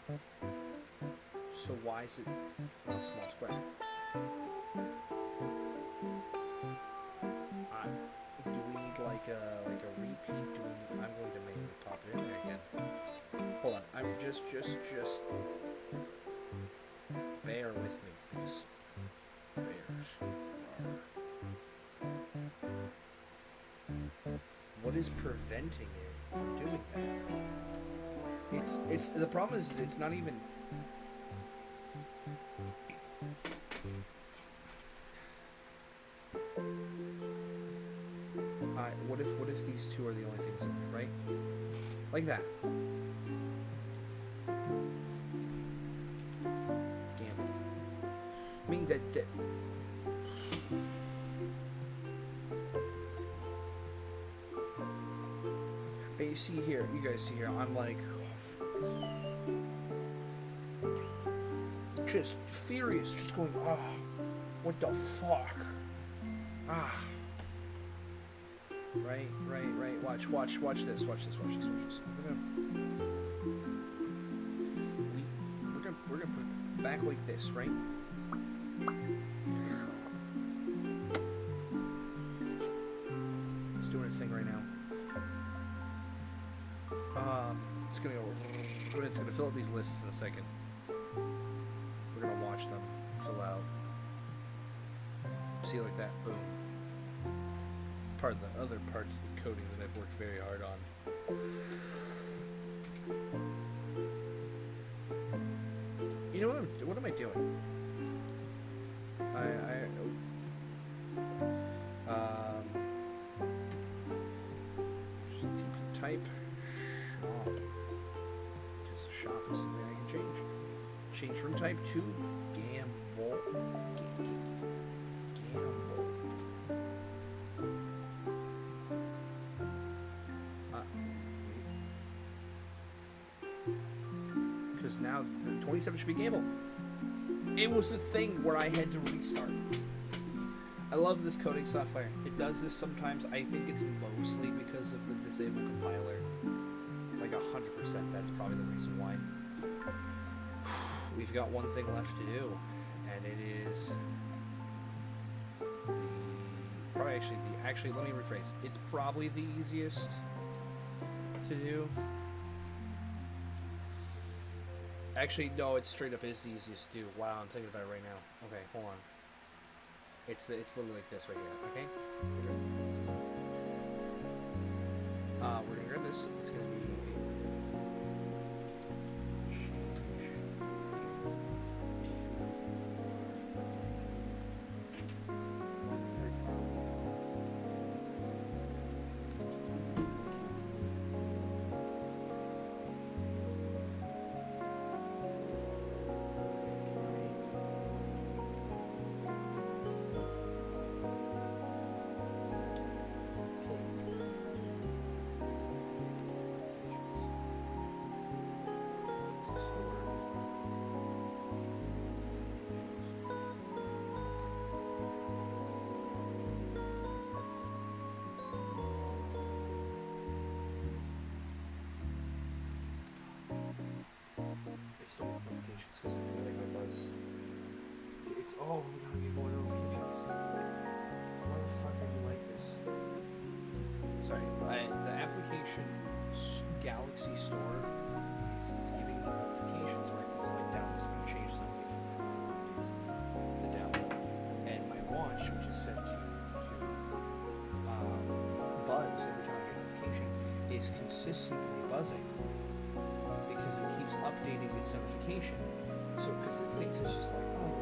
So why is it not small square? Do we need like a repeat? I'm going to manually pop it in there again. Hold on, I'm just bear with me, please. Bears. What is preventing it from doing that? It's the problem is it's not even. What if these two are the only things in there, right? Like that. Damn it. I mean that. But you see here, you guys see here, I'm like just furious, just going, oh, what the fuck? Ah. Right. Watch this. We're gonna put it back like this, right? It's doing its thing right now. It's gonna go. It's gonna fill out these lists in a second. We're gonna watch them fill out. See, like that. Boom. Part of the other parts of the coding that I've worked very hard on. You know what am I doing? TP type shop. Just shop is something I can change. Change room type to gamble. Because now the 27 should be gamble. It was the thing where I had to restart. I love this coding software. It does this sometimes. I think it's mostly because of the disabled compiler. Like 100%, that's probably the reason why. We've got one thing left to do, and it is actually let me rephrase. It's probably the easiest to do. Actually, no, it straight up is the easiest to do. Wow, I'm thinking about it right now. Okay, hold on. It's literally like this right here. Okay. We're gonna grab this. It's gonna be. Because it's gonna make my buzz. It's we're gonna get more notifications. Why the fuck are you like this? Sorry, the application Galaxy Store is giving me notifications, right? It's like download something, change something. It's the download, and my watch, which is set to buzz every time I get a notification, is consistently buzzing because it keeps updating its notification. So, because it thinks it's just like, oh.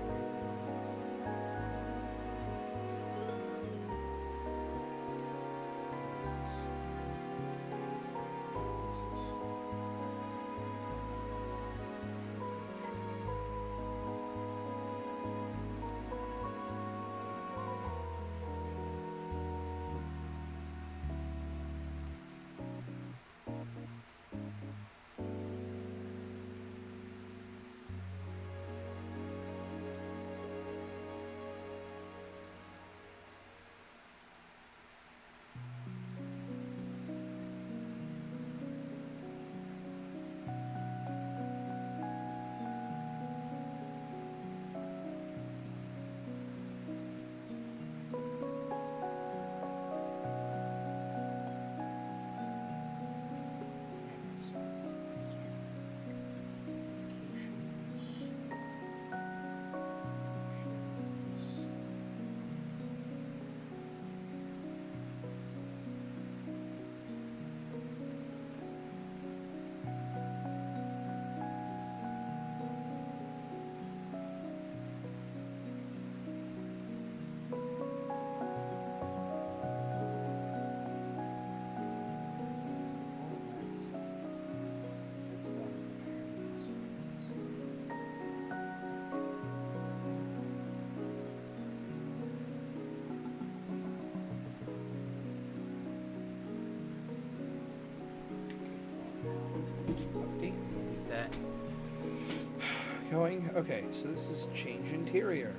thing. Okay, so this is change interior.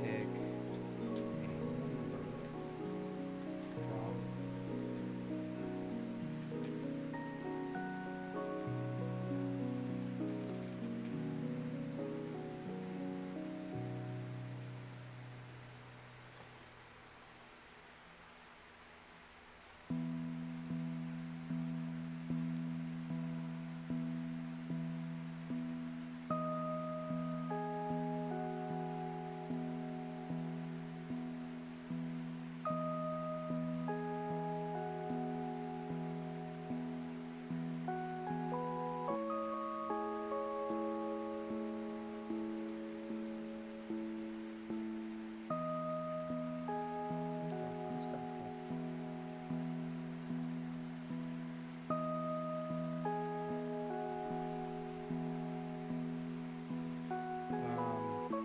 Pick a number from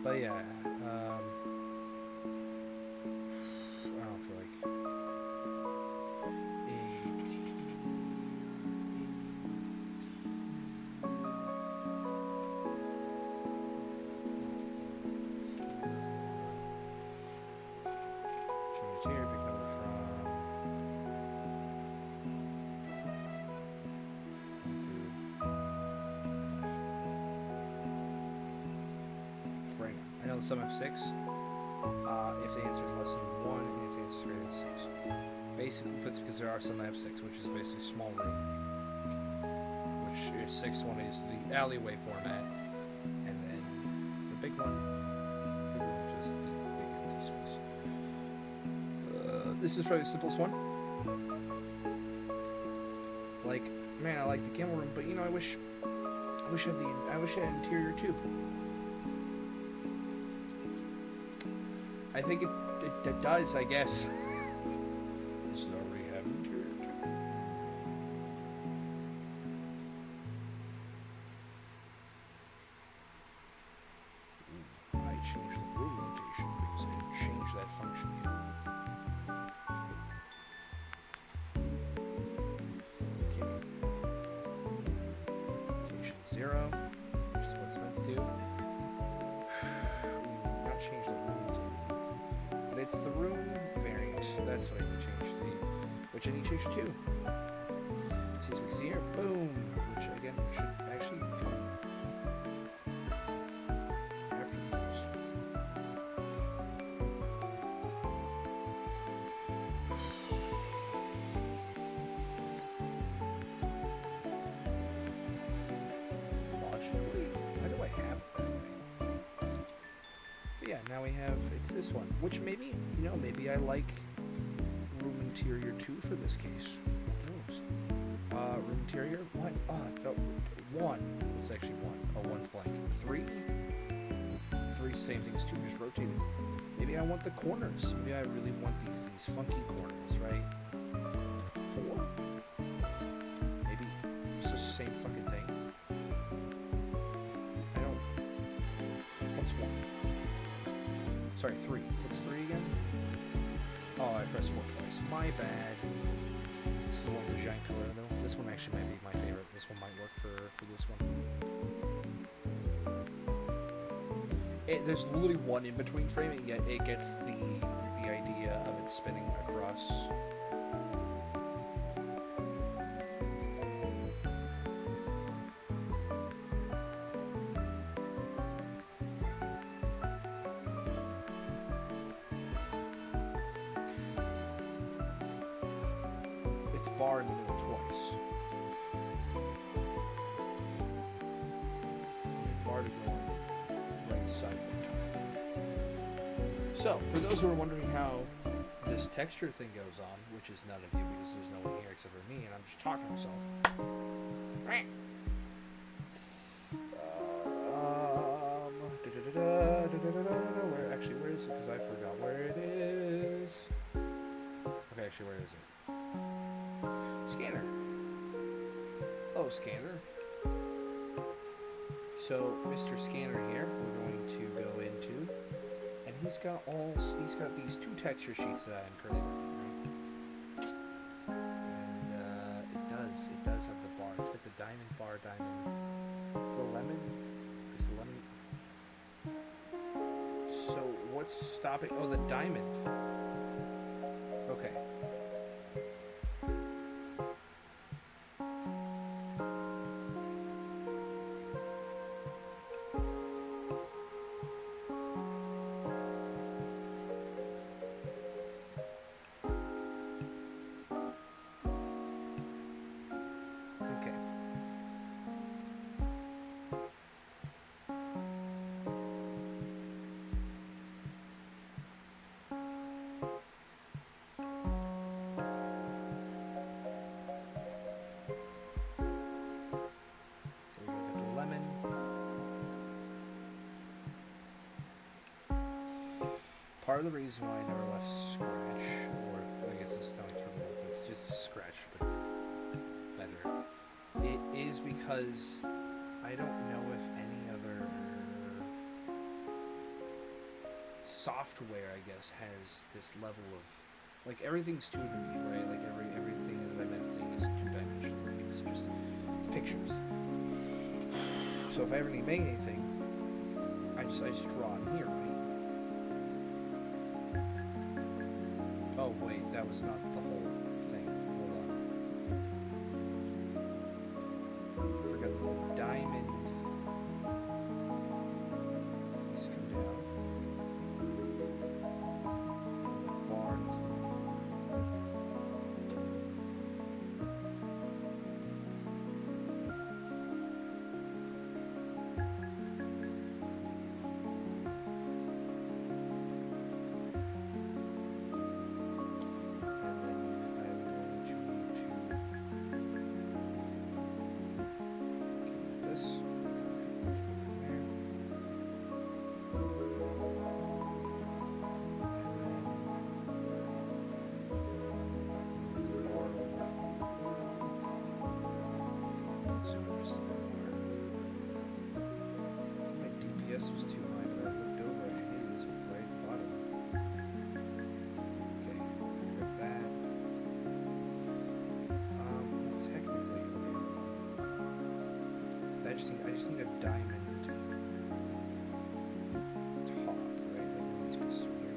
but yeah, I don't feel like change here become from frame. I know the sum of 6. If the answer is less than 1, and if the answer is greater than 6. Basically, because there are some that have 6, which is basically small room. Which is 6 one is the alleyway format, and then the big one is just the big empty space. This is probably the simplest one. Like, man, I like the camera room, but you know, I wish I had interior too. I think it does, I guess. So we have interior too. I changed the room rotation because I didn't change that function yet. Okay. Rotation 0, which is what it's meant to do. Not change the room to. But it's the room variant. That's what I would change to. Which I need to change to. See as we see here. Boom! Which again should actually come after this. Logically, why do I have that thing? But yeah, now we have, it's this one. Which maybe, you know, maybe I like room interior 2 for this case. Who knows? Room interior, what? 1. It's actually 1. Oh, 1's blank. 3? 3, same thing as 2, just rotated. Maybe I want the corners. Maybe I really want these funky corners, right? 4? Maybe it's the same fucking thing. I don't... What's 1? Sorry, 3. What's 3 again? Oh, I pressed 4 twice. My bad. This is the one with the giant pillar in the middle. This one actually might be my favorite. This one might work for this one. There's literally one in between frame, and yet it gets the idea of it spinning across. It's bar in the middle twice. Bar to go on right side one time. So, for those who are wondering how this texture thing goes on, which is none of you because there's no one here except for me and I'm just talking to myself. Where is it? Because I forgot where it is. Okay, actually, where is it? Scanner. Oh, scanner. So, Mr. Scanner here, we're going to go into, and he's got these 2 texture sheets that I inputted, right? And it does have the bar. It's got the diamond bar diamond. Is the lemon? Is the lemon? So what's stopping? Oh, the diamond. Okay. Part of the reason why I never left scratch, or I guess it's not like turbo, but it's just scratch, but better. It is because I don't know if any other software, I guess, has this level of, like, everything's 2D, right? Like everything that I'm editing is 2-dimensional. It's just pictures. So if I ever need to make anything, I just draw in here, right? Oh wait, that was not the whole thing. Hold on. I forgot that the diamond is come down. Barns. Was too high, but I looked over and it is right at the bottom. Okay, got that. Technically, okay. I just need a diamond top, right? Like these pieces over here.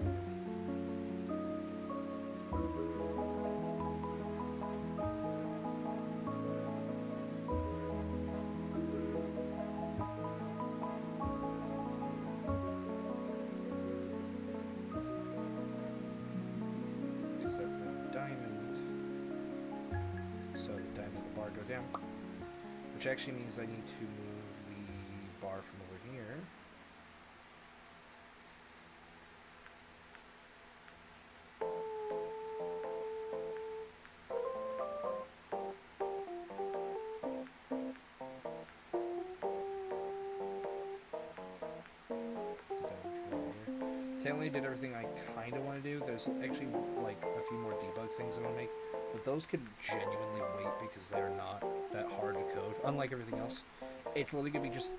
Down, which actually means I need to move the bar from over here. Technically did everything I kind of want to do. There's actually like a few more debug things I want to make, but those could genuinely wait because they're not that hard to code. Unlike everything else, it's literally going to be just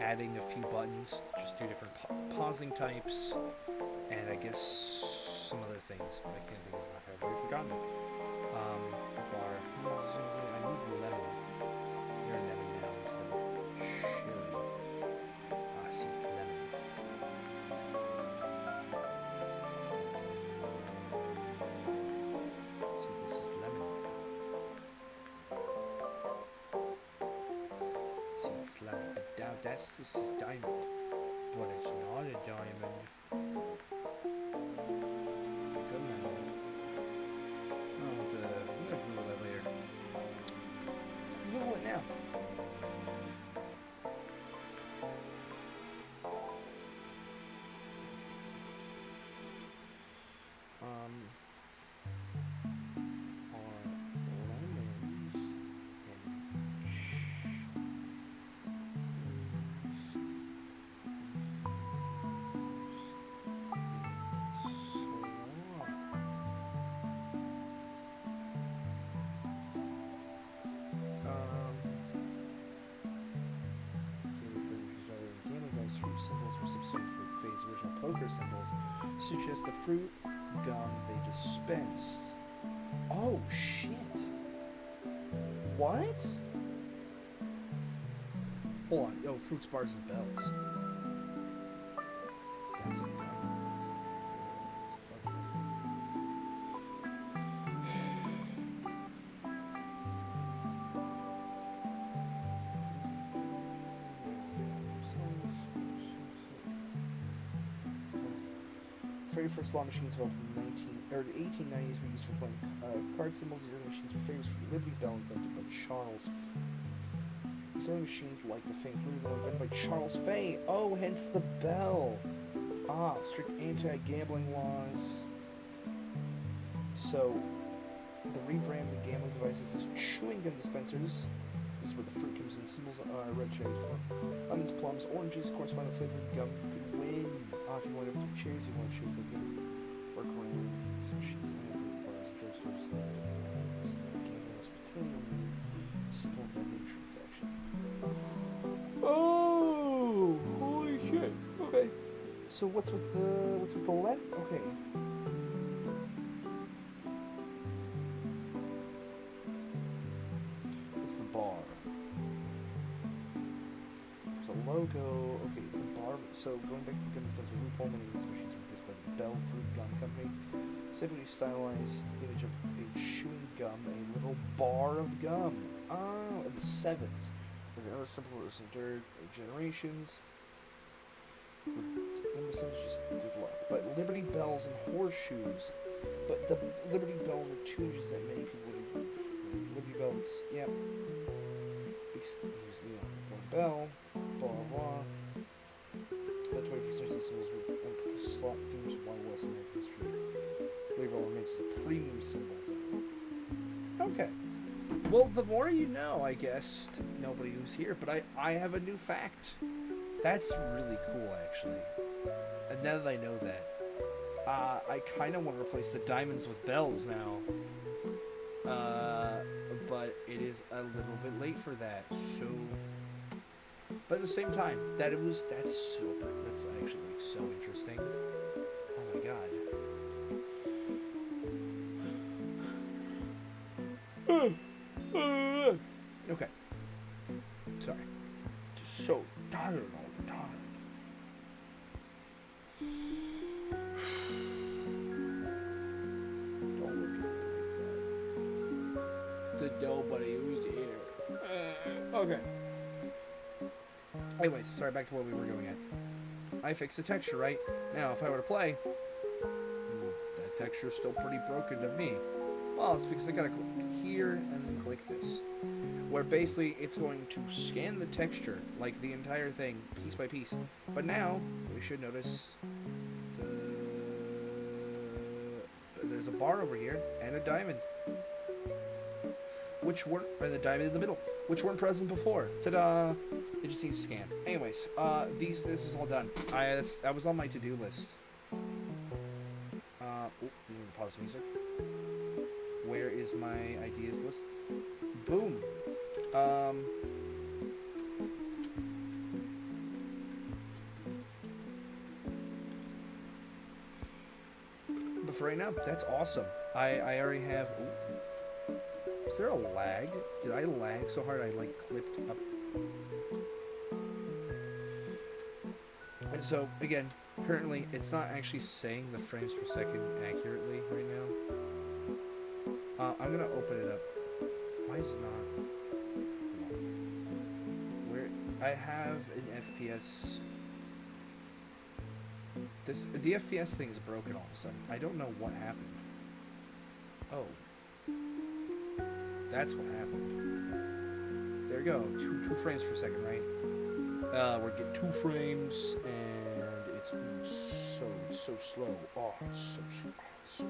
adding a few buttons, just do different pausing types, and I guess some other things, but I can't think of it. I've already forgotten it. Bar. I need lemon. You're lemon now instead of cherry. Ah, see, lemon. See, this is lemon. See, it's lemon. Now this is diamond, but it's not a diamond. It's a lemon. I'm gonna Google that later. Google it now. Symbols were substituted for Faye's original poker symbols, suggest the fruit gum they dispensed. Oh shit! What? Hold on. Yo, fruits, bars, and bells. That's a very first slot machines developed in the 1890s were used for playing card symbols. The early machines were famous for the Liberty Bell invented by Charles. These early machines, like the famous Liberty Bell invented by Charles Fay. Oh, hence the bell. Ah, strict anti-gambling laws. So, the rebrand the gambling devices as chewing gum dispensers. This is where the fruit comes in. Symbols are red cherries, lemons, plums, oranges, corresponding flavored gum. You could win. If you want to have cherries, you want to chew for gum. Work around some machines, bars, drugstores, simple vending transaction. Oh, holy shit. Okay. So what's with the lead? Okay. What's the bar? There's a logo. Okay, the bar. So going back to the gun dispenser, loophole, many of these machines were produced by the Bell Fruit Gum Company. Simply stylized image of a chewing gum, a little bar of gum. Oh, and the sevens. Okay, another simple was endured generations. Just good luck. But Liberty Bells and horseshoes. But the Liberty Bells are two images that many people would have. Liberty Bells, yep. Here's the bell, blah blah blah. The 21st century symbols were slot themes of Wild West American history. Liberty Bell remains a premium symbol. Okay. Well, the more you know, I guess, to nobody who's here. But I have a new fact. That's really cool, actually. And now that I know that, I kind of want to replace the diamonds with bells now. But it is a little bit late for that. So, but at the same time, that's actually like so interesting. Oh my god. Okay. Sorry. Just so tired all the time. Don't look at me like that. To nobody who's here. Okay. Anyways, sorry, back to where we were going at. I fixed the texture, right? Now, if I were to play, that texture's still pretty broken to me. Well, it's because I gotta click here and then click this. Where basically it's going to scan the texture, like the entire thing, piece by piece. But now, we should notice there's a bar over here and a diamond. And the diamond in the middle, which weren't present before. Ta-da! It just needs to scan. Anyways, this is all done. I was on my to-do list. Pause the music. Where is my ideas list? Boom. But for right now, that's awesome. I already have. Ooh. Is there a lag? Did I lag so hard I like clipped up? And so again, currently it's not actually saying the frames per second accurately right now. I'm gonna open it up. Why is it not? Where I have an FPS. The FPS thing is broken all of a sudden. I don't know what happened. Oh. That's what happened. There we go. Two frames per second, right? We're getting 2 frames, and it's so slow. Oh, it's so slow.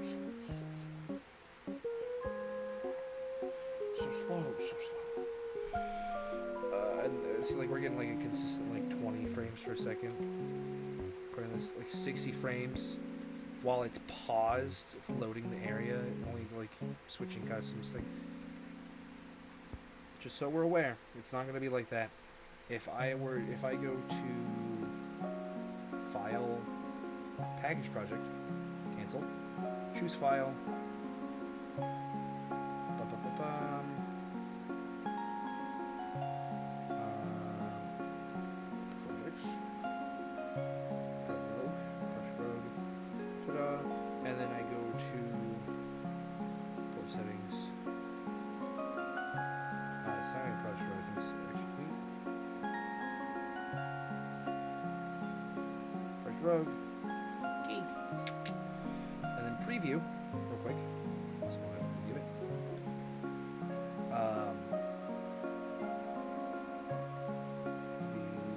So slow. And it's like we're getting like a consistent like 20 frames per second. According to this, like 60 frames while it's paused, loading the area, and only like switching customs thing. Just so we're aware, it's not going to be like that. If I go to File, Package Project, Cancel, choose File, rogue. Okay. And then preview, real quick. Just want to preview it.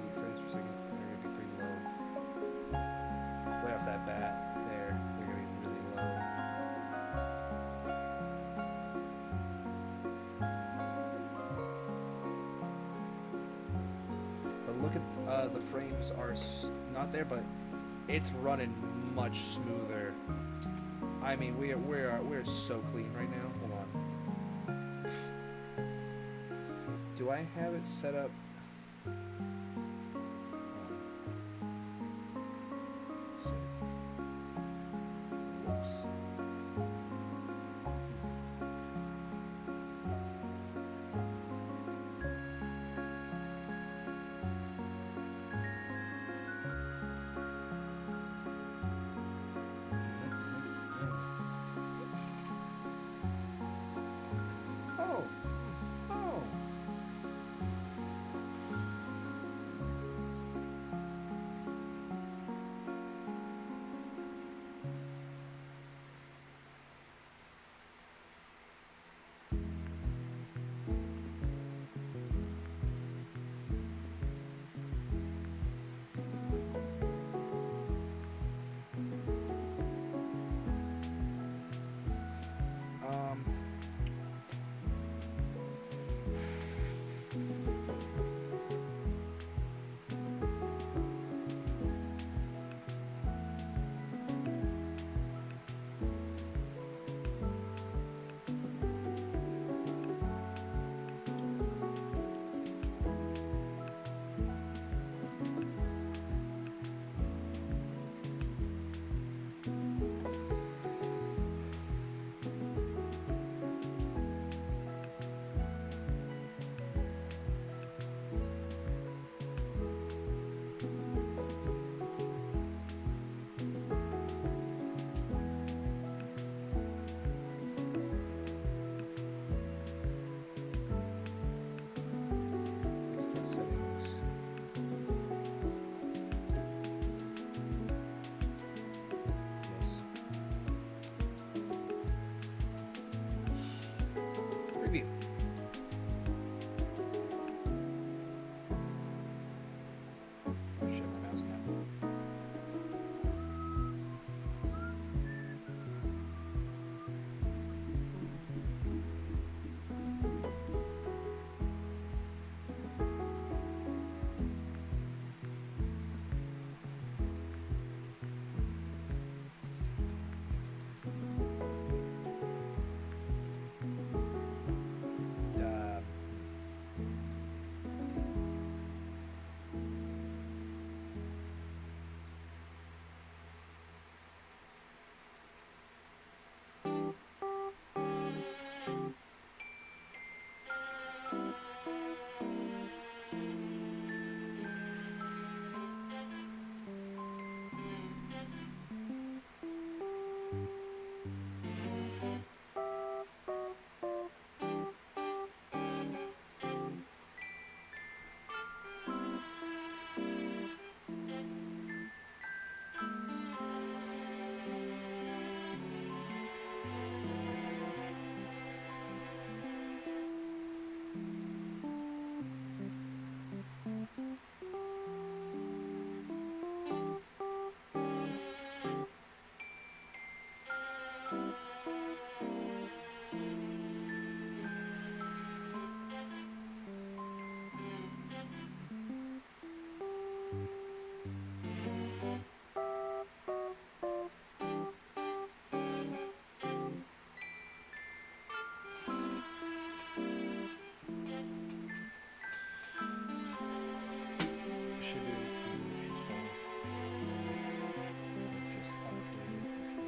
The frames per second are going to be pretty low. Right off that bat, they're going to be really low. But look at the frames are not there, but it's running much smoother. I mean, we're so clean right now. Hold on. Do I have it set up? Preview. Oh shit, my mouse now. Should be able to choose from just update it.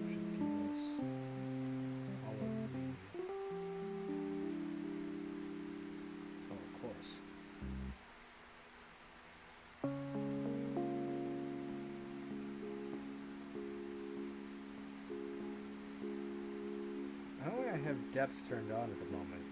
Should give us all of the. Oh, of course. I don't think I have depth turned on at the moment.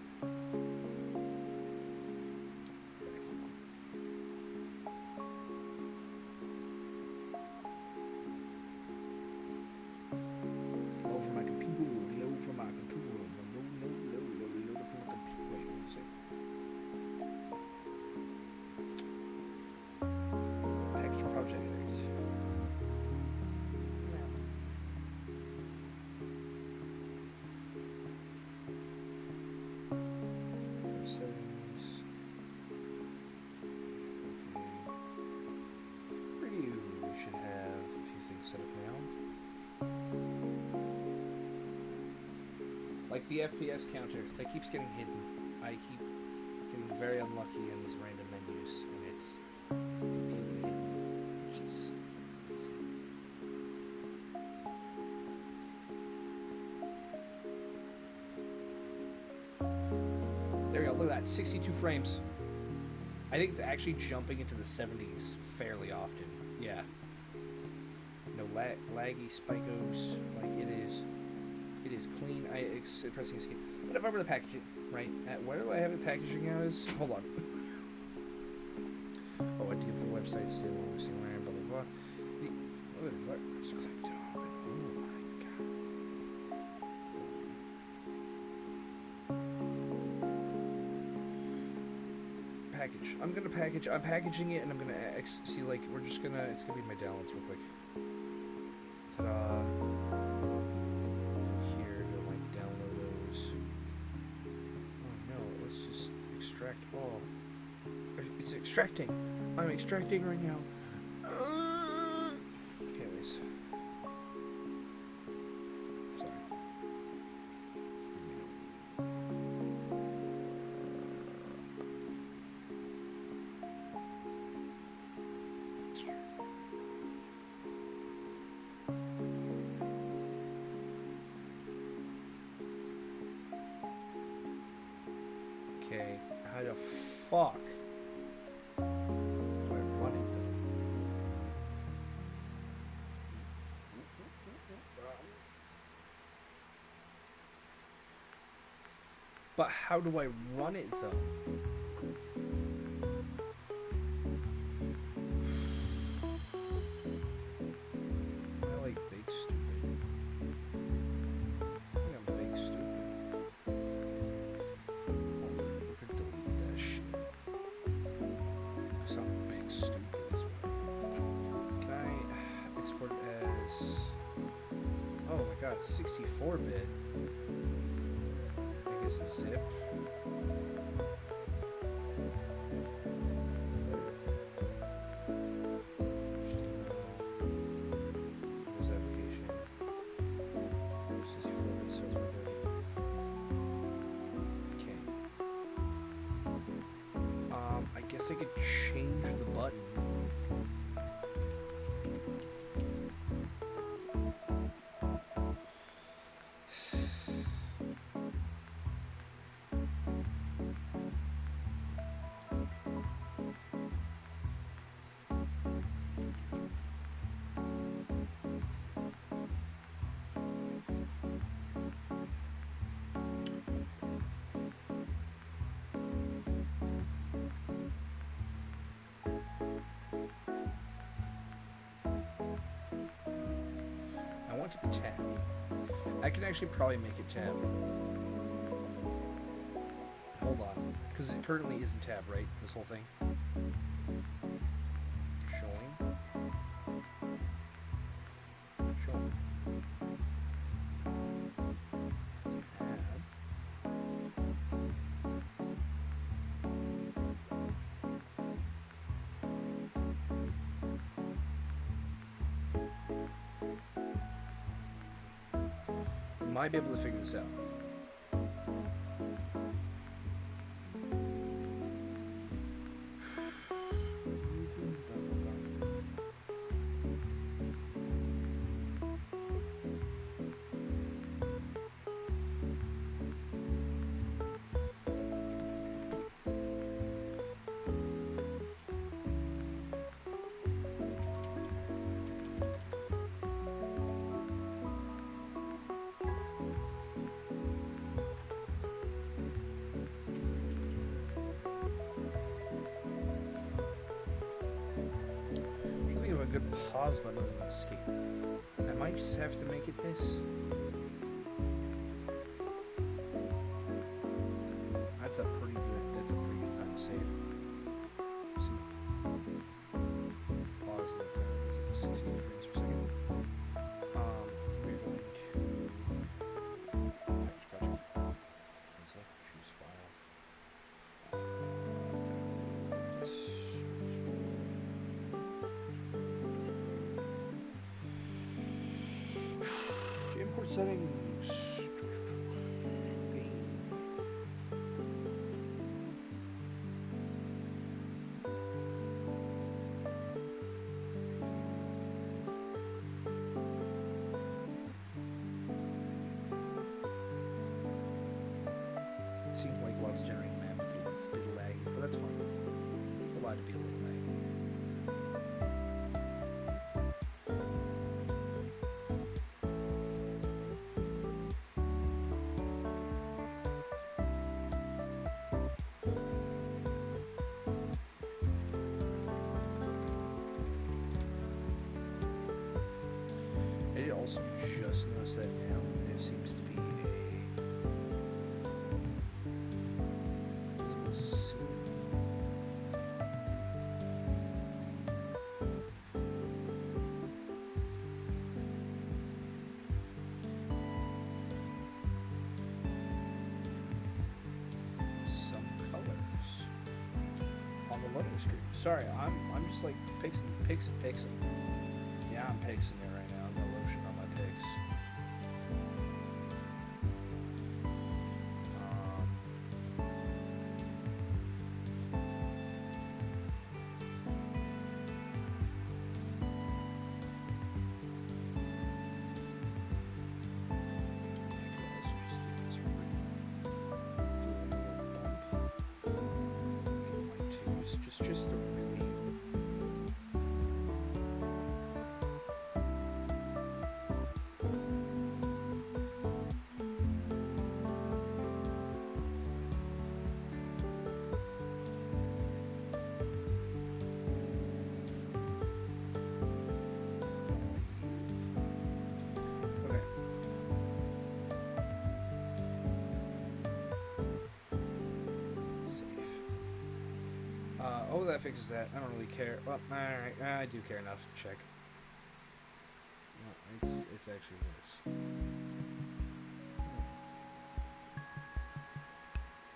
Like the FPS counter that keeps getting hidden. I keep getting very unlucky in these random menus, and it's completely hidden, which is crazy. There we go. Look at that, 62 frames. I think it's actually jumping into the 70s fairly often. Yeah. No laggy spikos, like it is. It is clean. Pressing escape. But if I were the packaging, right? Where do I have it packaging as? Hold on. Oh, I do for websites still. See where, blah blah blah. Just clicked open. Oh my god. Package. I'm gonna package. I'm packaging it, and I'm gonna see like we're just gonna. It's gonna be my downloads real quick. Ta-da. Extract all. It's extracting. I'm extracting right now. Anyways. Sorry. Okay. How the fuck do I run it though? But how do I run it though? Am I like big stupid? I think I'm big stupid. Delete that shit. I sound big stupid as well. Can I export as... Oh my god, 64-bit. I guess a zip. I could change the button. To be tab. I can actually probably make it tab. Hold on, because it currently isn't tab, right? This whole thing. Showing. Showing. Might be able to figure this out. Good pause button and escape. I might just have to make it this. That's a pretty good time to save. Let's see. Pause that 16 frames per second. We're going to package project. Choose file. This. Import settings. to generate a map. It's a bit laggy, but that's fine. It's allowed to be a little laggy. I did also just notice that now there seems to be some colors on the loading screen. Sorry, I'm just like pixing. Yeah, I'm pixing it right now. I'm gonna lotion on my pix. Just a really okay. Oh, that fixes that. I don't really care. Well, alright, I do care enough to check. No, it's actually worse.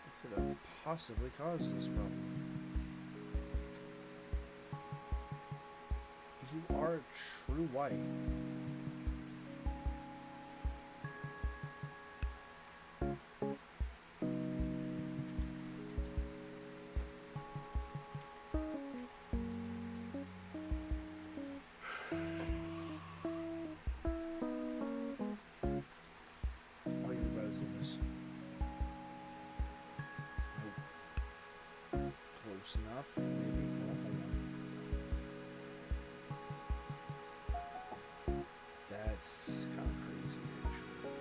What could have possibly caused this problem? You are true white. Enough, maybe. That's kind of crazy, actually.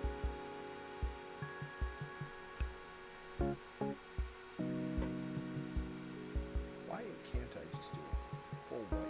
Why can't I just do a full white?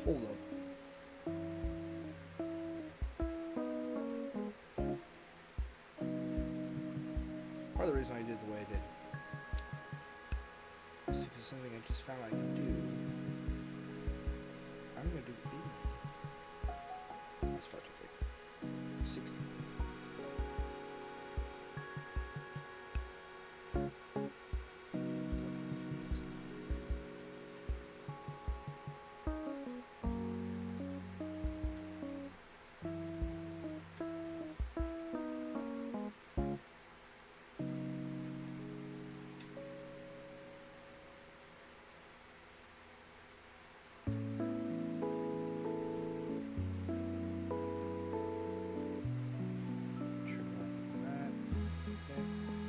Hold up. Part of the reason I did the way I did is because something I just found I can do. I'm gonna do 80. That's far too big. 60.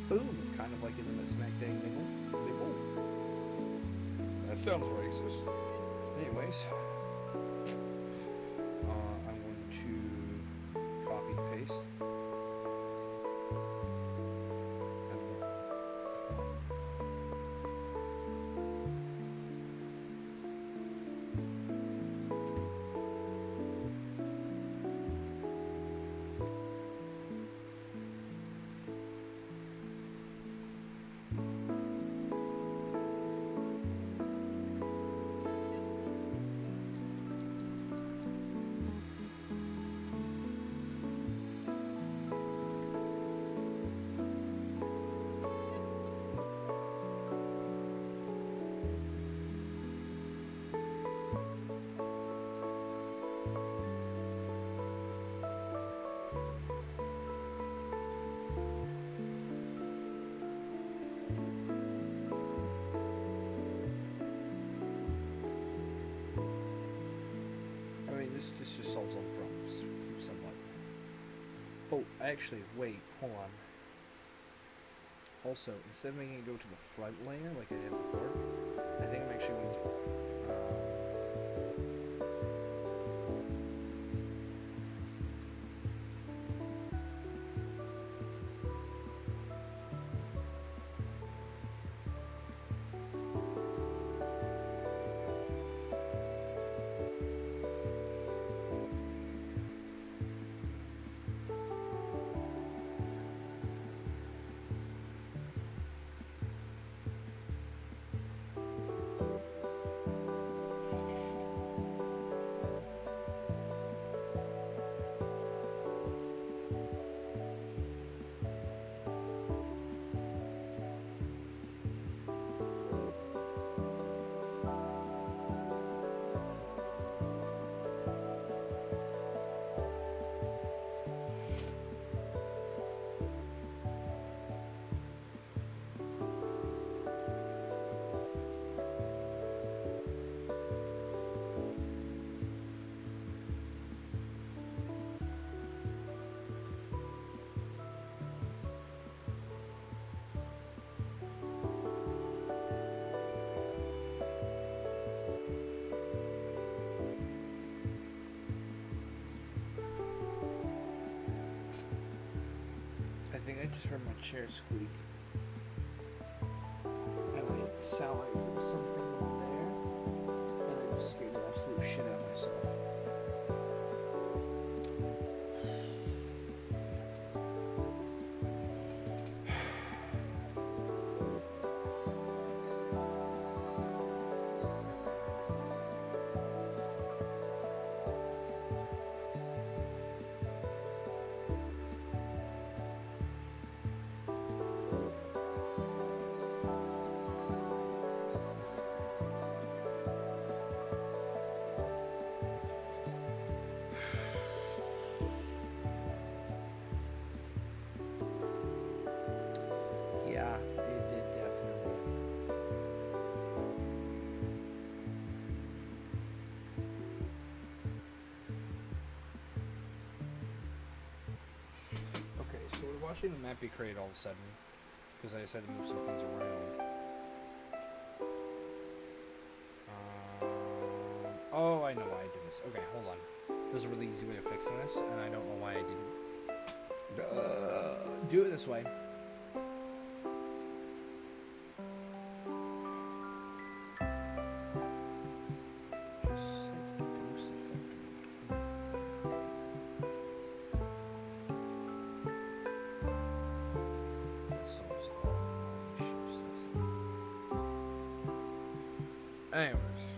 Boom, it's kind of like in the smack dang nickel. That sounds racist. Anyways, I'm going to copy and paste. mean, this just solves all the problems somewhat. Oh, actually, wait, hold on. Also, instead of making it go to the front layer like I did before, I think I'm actually going to... I think I just heard my chair squeak. And I sound like there was something in there. And I just scared the absolute shit out of myself. Yeah, it did definitely. Okay, so we're watching the map be created all of a sudden, because I decided to move some things around. Oh, I know why I did this. Okay, hold on. There's a really easy way of fixing this, and I don't know why I didn't do it this way. Anyways.